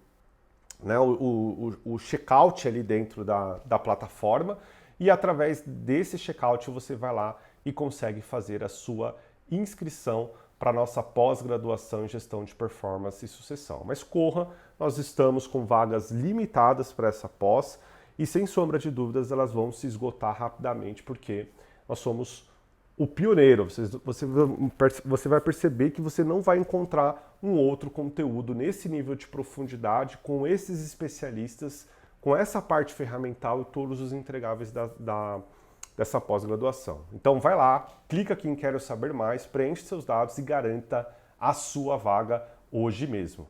né, o checkout ali dentro da plataforma, e através desse checkout você vai lá e consegue fazer a sua inscrição para a nossa pós-graduação em gestão de performance e sucessão. Mas corra, nós estamos com vagas limitadas para essa pós e sem sombra de dúvidas elas vão se esgotar rapidamente porque nós somos o pioneiro. Você vai perceber que você não vai encontrar um outro conteúdo nesse nível de profundidade com esses especialistas, com essa parte ferramental e todos os entregáveis dessa pós-graduação. Então vai lá, clica aqui em Quero Saber Mais, preenche seus dados e garanta a sua vaga hoje mesmo.